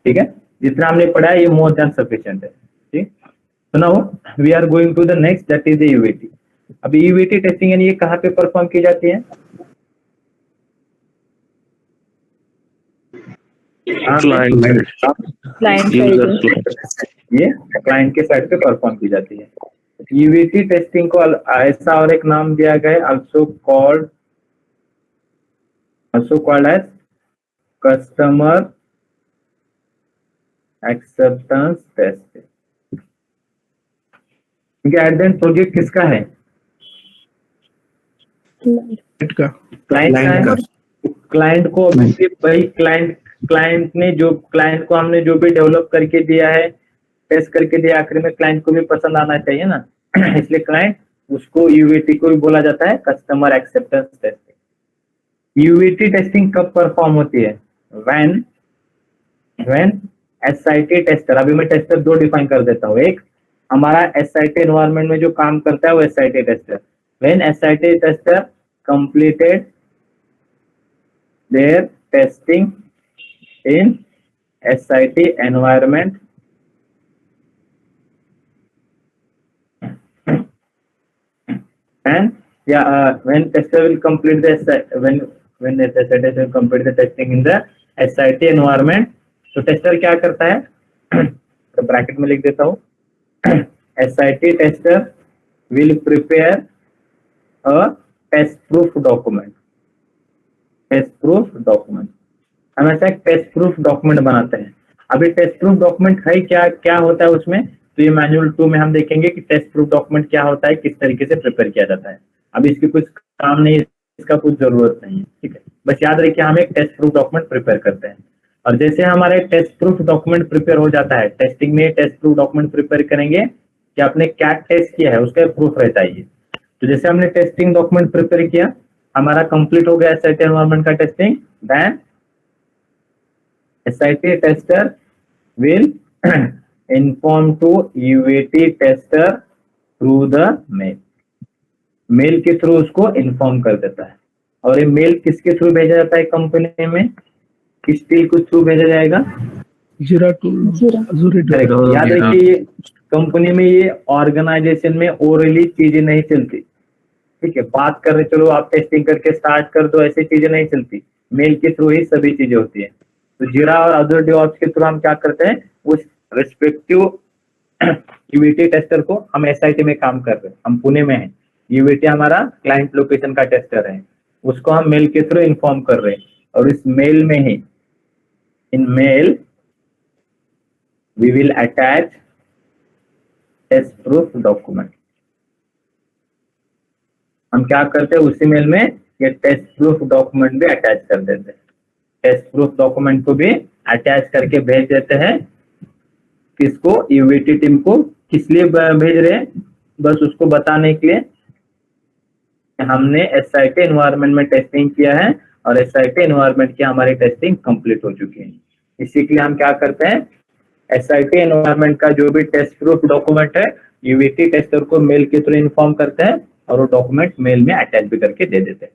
ठीक है, जितना हमने पढ़ा है ये मोर देन सफिशिएंट है। ठीक, तो now we are going to the next, that is the UVT. अब यूवीटी टेस्टिंग यानी ये कहाँ पे परफॉर्म की जाती है? Client User side. ये क्लाइंट के साइड पे परफॉर्म की जाती है। यूवीटी टेस्टिंग को ऐसा और एक नाम दिया गया है, also called as customer acceptance testing। क्योंकि एट द एंड प्रोजेक्ट किसका है? Client का क्लाइंट का। क्लाइंट को भाई क्लाइंट ने जो क्लाइंट को हमने जो भी डेवलप करके दिया है, टेस्ट करके दिया, आखिर में क्लाइंट को भी पसंद आना चाहिए ना। इसलिए क्लाइंट, उसको यूवीटी को भी बोला जाता है कस्टमर एक्सेप्टेंस टेस्टिंग। यूवीटी टेस्टिंग कब परफॉर्म होती है? व्हेन एसआईटी टेस्टर, अभी मैं टेस्टर 2 डिफाइन कर देता हूँ। एक हमारा एसआईटी एनवायरनमेंट में जो काम करता है वो SIT tester. When SIT tester completed there testing in SIT environment and when tester will complete when the tester will complete the testing in the SIT environment, तो टेस्टर क्या करता है? तो ब्रैकेट में लिख देता हूँ, SIT tester will prepare a test proof document। Test proof document, हम ऐसा एक टेस्ट प्रूफ डॉक्यूमेंट बनाते हैं। अभी टेस्ट प्रूफ डॉक्यूमेंट है क्या होता है उसमें, तो ये मैनुअल 2 में हम देखेंगे कि टेस्ट प्रूफ डॉक्यूमेंट क्या होता है, किस तरीके से प्रिपेयर किया जाता है। अभी इसकी कुछ काम नहीं, इसका कुछ जरूरत नहीं है। ठीक है, बस याद रखिए हम एक टेस्ट प्रूफ डॉक्यूमेंट प्रिपेयर करते हैं। और जैसे हमारे टेस्ट प्रूफ डॉक्यूमेंट प्रिपेयर हो जाता है, टेस्टिंग में टेस्ट प्रूफ डॉक्यूमेंट प्रिपेयर करेंगे कि आपने क्या टेस्ट किया है उसका प्रूफ रहता है। तो जैसे हमने टेस्टिंग डॉक्यूमेंट प्रिपेयर किया, हमारा कंप्लीट हो गया एसआईटी एनवायरनमेंट का testing, then SIT tester will inform to UAT tester through the mail. Mail के थ्रू उसको इन्फॉर्म कर देता है। और ये मेल किसके थ्रू भेजा जाता है कंपनी में, किस टीम के थ्रू भेजा जाएगा? जीरा टूल, Azure टूल। याद रखिए कंपनी में ये ऑर्गेनाइजेशन में ओरली चीजें नहीं चलती। ठीक है, बात कर रहे चलो आप टेस्टिंग करके स्टार्ट कर दो, ऐसी चीजें नहीं चलती। मेल के थ्रू ही सभी चीजें होती है। तो जीरा और अदर डेवऑप्स के थ्रू हम क्या करते हैं, उस रिस्पेक्टिव यूवीटी टेस्टर को, हम एसआईटी में काम कर रहे हैं, हम पुणे में हैं, यूवीटी हमारा क्लाइंट लोकेशन का टेस्टर है, उसको हम मेल के थ्रू इन्फॉर्म कर रहे हैं। और इस मेल में ही, in mail we will attach test proof document. हम क्या करते हैं, उसी मेल में ये टेस्ट प्रूफ डॉक्यूमेंट भी अटैच कर देते हैं। टेस्ट प्रूफ डॉक्यूमेंट को भी अटैच करके भेज देते हैं। किसको? यूवीटी टीम को। किस लिए भेज रहे हैं? बस उसको बताने के लिए हमने एसआईटी एनवायरनमेंट में टेस्टिंग किया है और एसआईटी एनवायरनमेंट की हमारी टेस्टिंग कंप्लीट हो चुकी है। इसी के लिए हम क्या करते हैं, एसआईटी एनवायरनमेंट का जो भी टेस्ट प्रूफ डॉक्यूमेंट है यूवीटी टेस्टर को मेल के थ्रू इन्फॉर्म करते हैं और वो डॉक्यूमेंट मेल में अटैच भी करके दे देते हैं।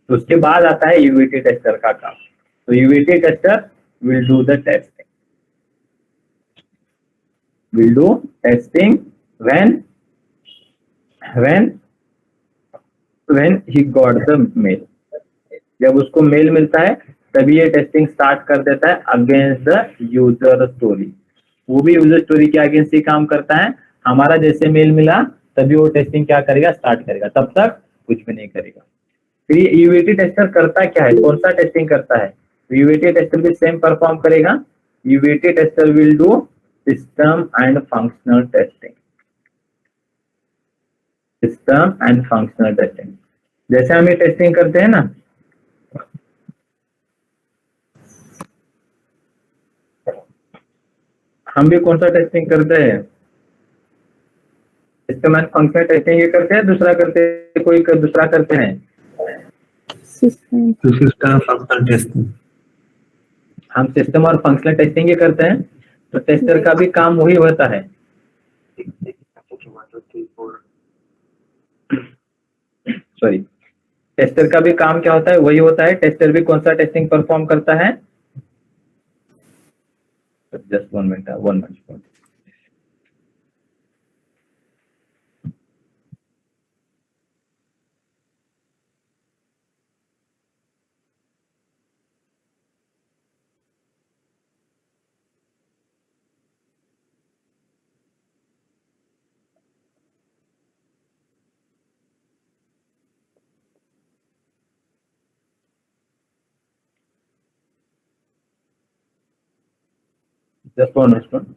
तो उसके बाद आता है यूवीटी टेस्टर का काम। तो UVT tester will do the testing, will do testing when he got the mail. जब उसको मेल मिलता है तभी ये टेस्टिंग स्टार्ट कर देता है अगेंस्ट द यूजर स्टोरी। वो भी यूजर स्टोरी के अगेंस्ट ही काम करता है। हमारा जैसे मेल मिला तभी वो टेस्टिंग क्या करेगा, स्टार्ट करेगा, तब तक कुछ भी नहीं करेगा। फिर ये यूवीटी टेस्टर करता क्या है, कौन सा टेस्टिंग करता है? यूवीटी टेस्टर भी सेम परफॉर्म करेगा। UVT tester will do system and functional testing. System and functional testing. जैसे हम ये टेस्टिंग करते हैं ना, हम भी कौन सा टेस्टिंग करते हैं? सिस्टम एंड फंक्शनल टेस्टिंग ये करते हैं, दूसरा करते हैं, कोई दूसरा करते हैं? System system functional testing. हम सिस्टम और फंक्शनल टेस्टिंग ये करते हैं। तो टेस्टर का भी काम वही होता है। सॉरी, टेस्टर का भी काम क्या होता है? वही होता है। टेस्टर भी कौन सा टेस्टिंग परफॉर्म करता है? Just 1 minute, 1 minute. Just 1 minute.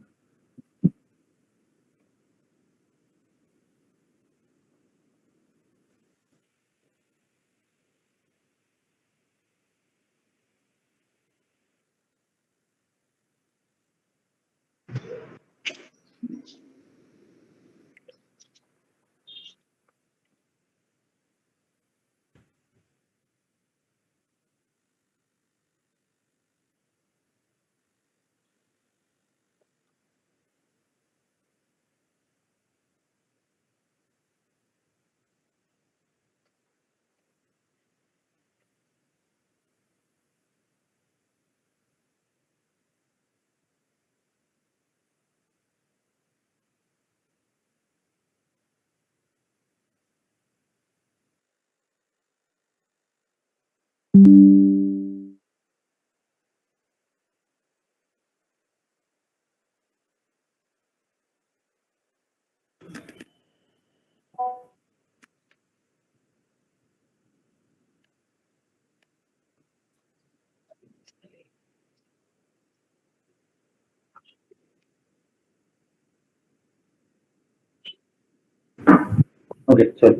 Okay, चलो।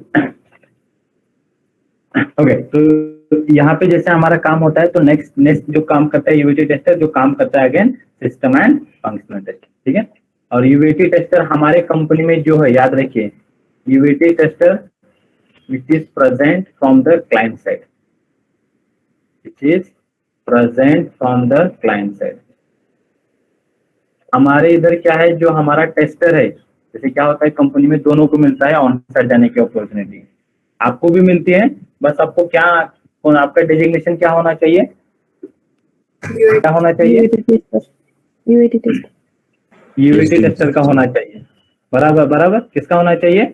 ओके, तो यहाँ पे जैसे हमारा काम होता है, तो नेक्स्ट जो काम करता है यूवीटी टेस्टर, जो काम करता है again system and functional testing, ठीक है। और यूवीटी टेस्टर हमारे कंपनी में जो है, याद रखिए, UVT tester which is present from the client side, which is present from the client side. हमारे इधर क्या है, जो हमारा टेस्टर है, जैसे क्या होता है कंपनी में दोनों को मिलता है ऑन साइड जाने की अपॉर्चुनिटी, आपको भी मिलती है। बस आपको क्या, आपका डेजिग्नेशन क्या होना चाहिए? क्या होना चाहिए? यूएटी टेस्टर यूवीटी टेस्टर का होना चाहिए। बराबर बराबर, किसका होना चाहिए?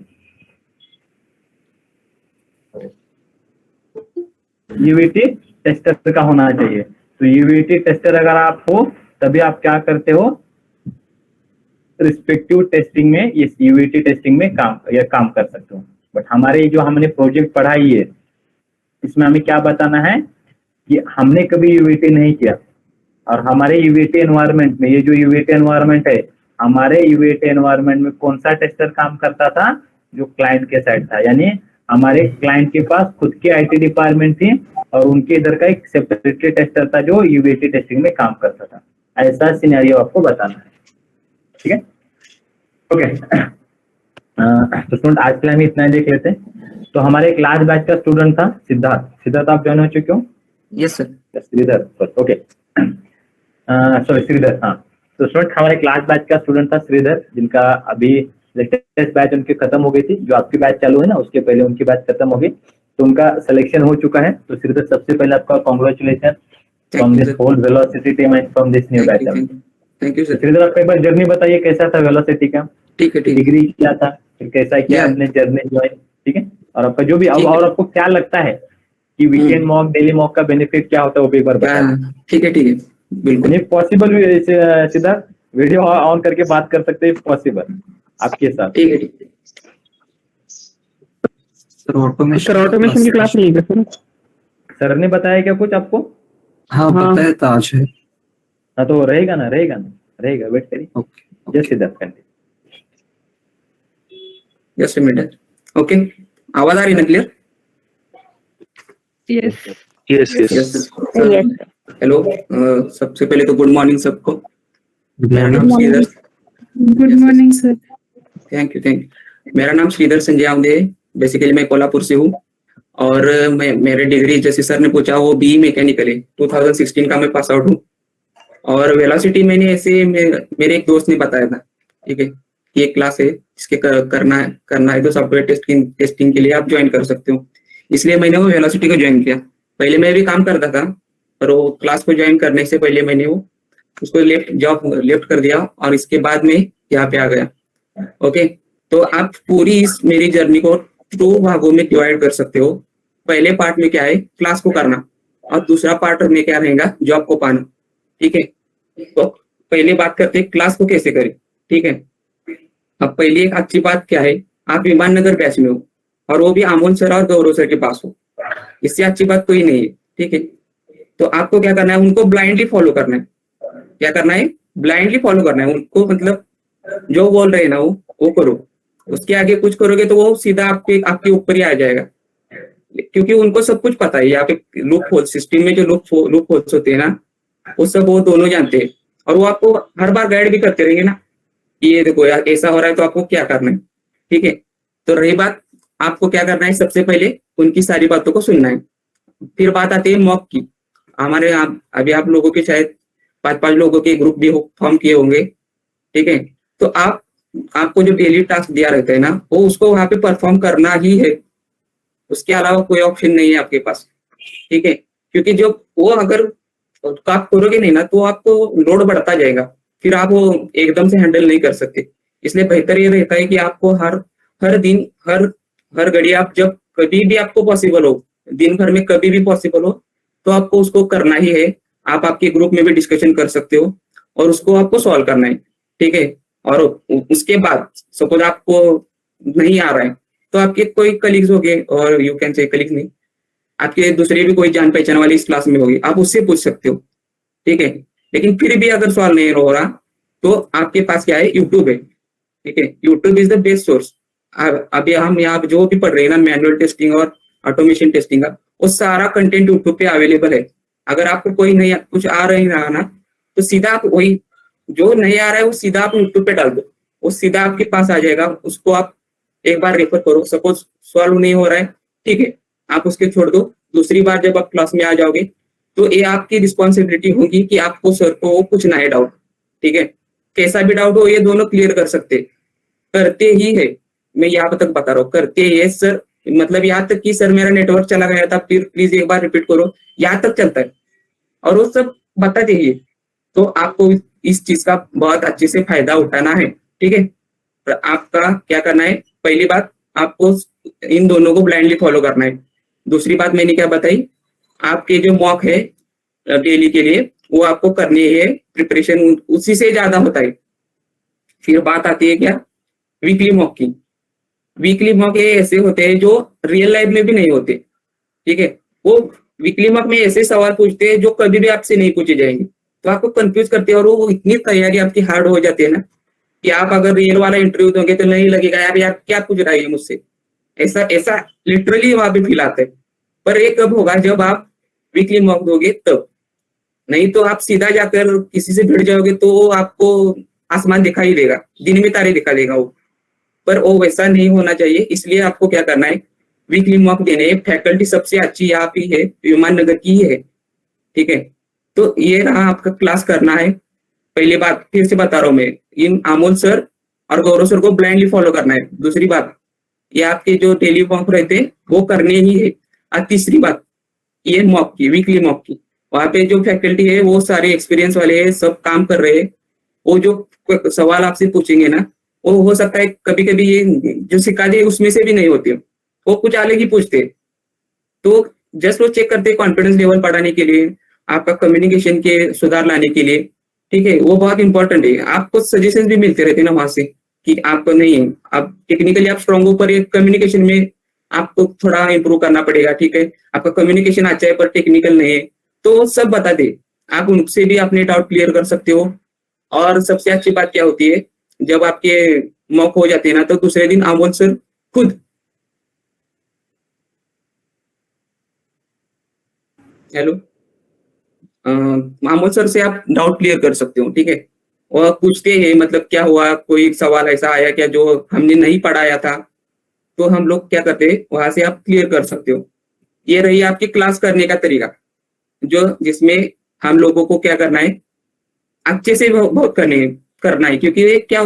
यूवीटी टेस्टर का होना चाहिए। तो यूवीटी टेस्टर अगर आप हो, तभी आप क्या करते हो, रिस्पेक्टिव टेस्टिंग में, इस यूवीटी टेस्टिंग में काम कर सकते हो। बट हमारे जो हमने प्रोजेक्ट पढ़ाई है, इसमें हमें क्या बताना है कि हमने कभी यूवीटी नहीं किया, और हमारे यूवीटी एनवायरनमेंट में, ये जो यूवीटी एनवायरनमेंट है, हमारे यूवीटी एनवायरनमेंट में कौन सा टेस्टर काम करता था? जो क्लाइंट के साइड था, यानी हमारे क्लाइंट के पास खुद की आईटी डिपार्टमेंट थी, और उनके इधर का एक सेपरेटरी टेस्टर था जो यूवीटी टेस्टिंग में काम करता था। ऐसा सिनेरियो आपको बताना है, ठीक है। ओके, तो स्टूडेंट आज के लिए हम इतना ही देख लेते हैं। तो हमारे एक लास्ट बैच का स्टूडेंट था सिद्धार्थ, आप ज्वाइन हो चुके हो? Yes sir. Shridhar, okay, sorry Shridhar, हाँ। तो स्टूडेंट हमारे एक लास्ट बैच का स्टूडेंट था श्रीधर, जिनका अभी लेटेस्ट बैच उनकी खत्म हो गई थी। जो आपकी बैच चालू है ना, उसके पहले उनकी बैच खत्म हो गई, तो उनका सिलेक्शन हो चुका है। तो श्रीधर, सबसे पहले आपका congratulation from this whole velocity team and from this new batch. Thank you sir. Shridhar, आपका एक बार जर्नी बताइए, कैसा था वेलोसिटी का? ठीक है डिग्री क्या था, फिर कैसा किया आपने जर्नी ज्वाइन, ठीक है। और आपका जो भी, और आपको क्या लगता है कि वीकेंड मॉक, डेली मॉक का बेनिफिट क्या होता है, वो भी एक बार बताइए। ठीक है बिल्कुल। नहीं पॉसिबल भी, सिद्धार्थ वीडियो ऑन करके बात कर सकते हैं, पॉसिबल आपके साथ? ठीक है सर। ऑटोमेशन की क्लास नहीं है सर? सर ने बताया क्या कुछ आपको? हाँ बताया था आज है। हाँ, तो रहेगा ना, वेट करिए। Okay just Siddharth, yes minute. Okay, आवाज आ रही ना clear? Yes. Yes yes yes Yes. Hello, सबसे पहले तो गुड मॉर्निंग सबको। मेरा morning. नाम Shridhar, Good morning, sir. Thank you. मेरा नाम श्रीधर संजय आमदे है। बेसिकली मैं कोल्हापुर से हूँ और मेरे डिग्री जैसे सर ने पूछा वो बी मैकेनिकल है। 2016 का मैं पास आउट हूँ। और वेलोसिटी मैंने ऐसे मेरे एक दोस्त ने बताया था, ठीक है, कि एक क्लास है इसके करना है तो सॉफ्टवेयर टेस्टिंग के लिए आप ज्वाइन कर सकते हो। इसलिए मैंने वो वेलोसिटी को ज्वाइन किया। पहले मैं भी काम करता था, पर वो क्लास को ज्वाइन करने से पहले मैंने वो उसको लेफ्ट कर दिया और इसके बाद में यहाँ पे आ गया। ओके, तो आप पूरी इस मेरी जर्नी को 2 भागों में डिवाइड कर सकते हो। पहले पार्ट में क्या है, क्लास को करना, और दूसरा पार्ट में क्या रहेगा, जॉब को पाना। ठीक है, तो पहले बात करते हैं क्लास को कैसे करें। ठीक है, अब पहली एक अच्छी बात क्या है, आप विमान नगर बैच में हो और वो भी आमोल सर और गौरव सर के पास हो। इससे अच्छी बात कोई नहीं है। ठीक है, तो आपको क्या करना है, उनको ब्लाइंडली फॉलो करना है। क्या करना है, ब्लाइंडली फॉलो करना है उनको, मतलब जो बोल रहे हैं ना वो करो। उसके आगे कुछ करोगे तो वो सीधा आपके ऊपर ही आ जाएगा, क्योंकि उनको सब कुछ पता है। यहाँ पे लूप होल सिस्टम में जो लूप होल्स होते हैं ना, वो सब वो दोनों जानते हैं और वो आपको हर बार गाइड भी करते रहेंगे ना, ये देखो यार ऐसा हो रहा है तो आपको क्या करना है। ठीक है, तो रही बात आपको क्या करना है, सबसे पहले उनकी सारी बातों को सुनना है। फिर बात आती है मॉक की। हमारे यहाँ अभी आप लोगों के शायद 5-5 लोगों के ग्रुप भी फॉर्म किए होंगे। ठीक है, तो आपको जो डेली टास्क दिया रहता है ना, वो उसको वहां पे परफॉर्म करना ही है। उसके अलावा कोई ऑप्शन नहीं है आपके पास। ठीक है, क्योंकि जो वो अगर आप करोगे नहीं ना, तो आपको लोड बढ़ता जाएगा, फिर आप वो एकदम से हैंडल नहीं कर सकते। इसलिए बेहतर ये रहता है कि आपको हर दिन हर घड़ी आप जब कभी भी आपको पॉसिबल हो, दिन भर में कभी भी पॉसिबल हो, तो आपको उसको करना ही है। आप आपके ग्रुप में भी डिस्कशन कर सकते हो और उसको आपको सॉल्व करना है। ठीक है, और उसके बाद सपोज आपको नहीं आ रहा है तो आपके कोई कलीग्स हो गए, और यू कैन से कलीग्स नहीं, आपके दूसरे भी कोई जान पहचान वाली इस क्लास में होगी, आप उससे पूछ सकते हो। ठीक है, लेकिन फिर भी अगर सॉल्व नहीं हो रहा तो आपके पास क्या है, यूट्यूब है। ठीक है, YouTube is the best source. अभी हम यहाँ जो भी पढ़ रहे हैं ना, मैनुअल टेस्टिंग और ऑटोमेशन टेस्टिंग का, वो सारा कंटेंट यूट्यूब पे अवेलेबल है। अगर आपको कोई नहीं कुछ आ रही रहा ना, तो सीधा आप वही जो नहीं आ रहा है वो सीधा आप यूट्यूब पे डाल दो, वो सीधा आपके पास आ जाएगा। उसको आप एक बार रेफर करो। सपोज सॉल्व नहीं हो रहा है, ठीक है, आप उसके छोड़ दो। दूसरी बार जब आप क्लास में आ जाओगे तो ये आपकी रिस्पॉन्सिबिलिटी होगी कि आपको सर को पूछना है डाउट। ठीक है, कैसा भी डाउट हो ये दोनों क्लियर कर सकते, करते ही है। मैं यहाँ तक बता रहा हूँ, करते ही सर, मतलब यहाँ तक कि सर मेरा नेटवर्क चला गया था, फिर प्लीज एक बार रिपीट करो, यहाँ तक चलता है और वो सब बताते ही। तो आपको इस चीज का बहुत अच्छे से फायदा उठाना है। ठीक है, तो आपका क्या करना है, पहली बात आपको इन दोनों को ब्लाइंडली फॉलो करना है। दूसरी बात मैंने क्या बताई, आपके जो मॉक है डेली के लिए वो आपको करनी है, प्रिपरेशन उसी से ज्यादा होता है। फिर बात आती है क्या, वीकली मॉक की। वीकली मॉक ऐसे होते हैं जो रियल लाइफ में भी नहीं होते। ठीक है, वो वीकली मॉक में ऐसे सवाल पूछते हैं जो कभी भी आपसे नहीं पूछे जाएंगे, तो आपको कंफ्यूज करते हैं और वो इतनी तैयारी आपकी हार्ड हो जाती है ना, कि आप अगर रियल वाला इंटरव्यू दोगे तो नहीं लगेगा यार क्या पूछ रहा है मुझसे। ऐसा लिटरली वहां पे फील आता है। पर ये कब होगा, जब आप वीकली मॉक दोगे तब। नहीं तो आप सीधा जाकर किसी से भिड़ जाओगे तो आपको आसमान दिखाई देगा, दिन में तारे दिखा देगा वो। पर वो वैसा नहीं होना चाहिए। इसलिए आपको क्या करना है, वीकली मॉक देने। फैकल्टी सबसे अच्छी यहाँ पे है, विमान नगर की है। ठीक है, तो ये रहा आपका क्लास करना है। पहली बात फिर से बता रहा हूँ मैं, इन अमोल सर और गौरव सर को ब्लाइंडली फॉलो करना है। दूसरी बात, ये आपके जो डेली मॉक रहते हैं वो करने ही है। और तीसरी बात, ये मॉक की, वीकली मॉक की, वहां पे जो फैकल्टी है वो सारे एक्सपीरियंस वाले हैं, सब काम कर रहे हैं। वो जो सवाल आपसे पूछेंगे ना, वो हो सकता है कभी कभी ये जो सिखा दे उसमें से भी नहीं होते, वो कुछ अलग ही पूछते। तो जस्ट वो चेक करते कॉन्फिडेंस लेवल बढ़ाने के लिए, आपका कम्युनिकेशन के सुधार लाने के लिए। ठीक है, वो बहुत इंपॉर्टेंट है। आपको सजेशन भी मिलते रहते हैं ना वहां से, कि आपको नहीं है, आप टेक्निकली आप स्ट्रॉन्ग हो, पर कम्युनिकेशन में आपको थोड़ा इंप्रूव करना पड़ेगा। ठीक है, आपका कम्युनिकेशन अच्छा है पर टेक्निकल नहीं है, तो सब बता दे। आप उनसे भी अपने डाउट क्लियर कर सकते हो। और सबसे अच्छी बात क्या होती है, जब आपके मॉक हो जाते हैं ना, तो दूसरे दिन अमोल सर खुद हेलो, मामूद सर से आप डाउट क्लियर कर सकते हो, ठीक है। और पूछते हैं मतलब क्या हुआ, कोई सवाल ऐसा आया क्या जो हमने नहीं पढ़ाया था, तो हम लोग क्या करते हैं वहां से आप क्लियर कर सकते हो। ये रही आपकी क्लास करने का तरीका, जो जिसमें हम लोगों को क्या करना है, अच्छे से बहुत करना है, क्योंकि क्या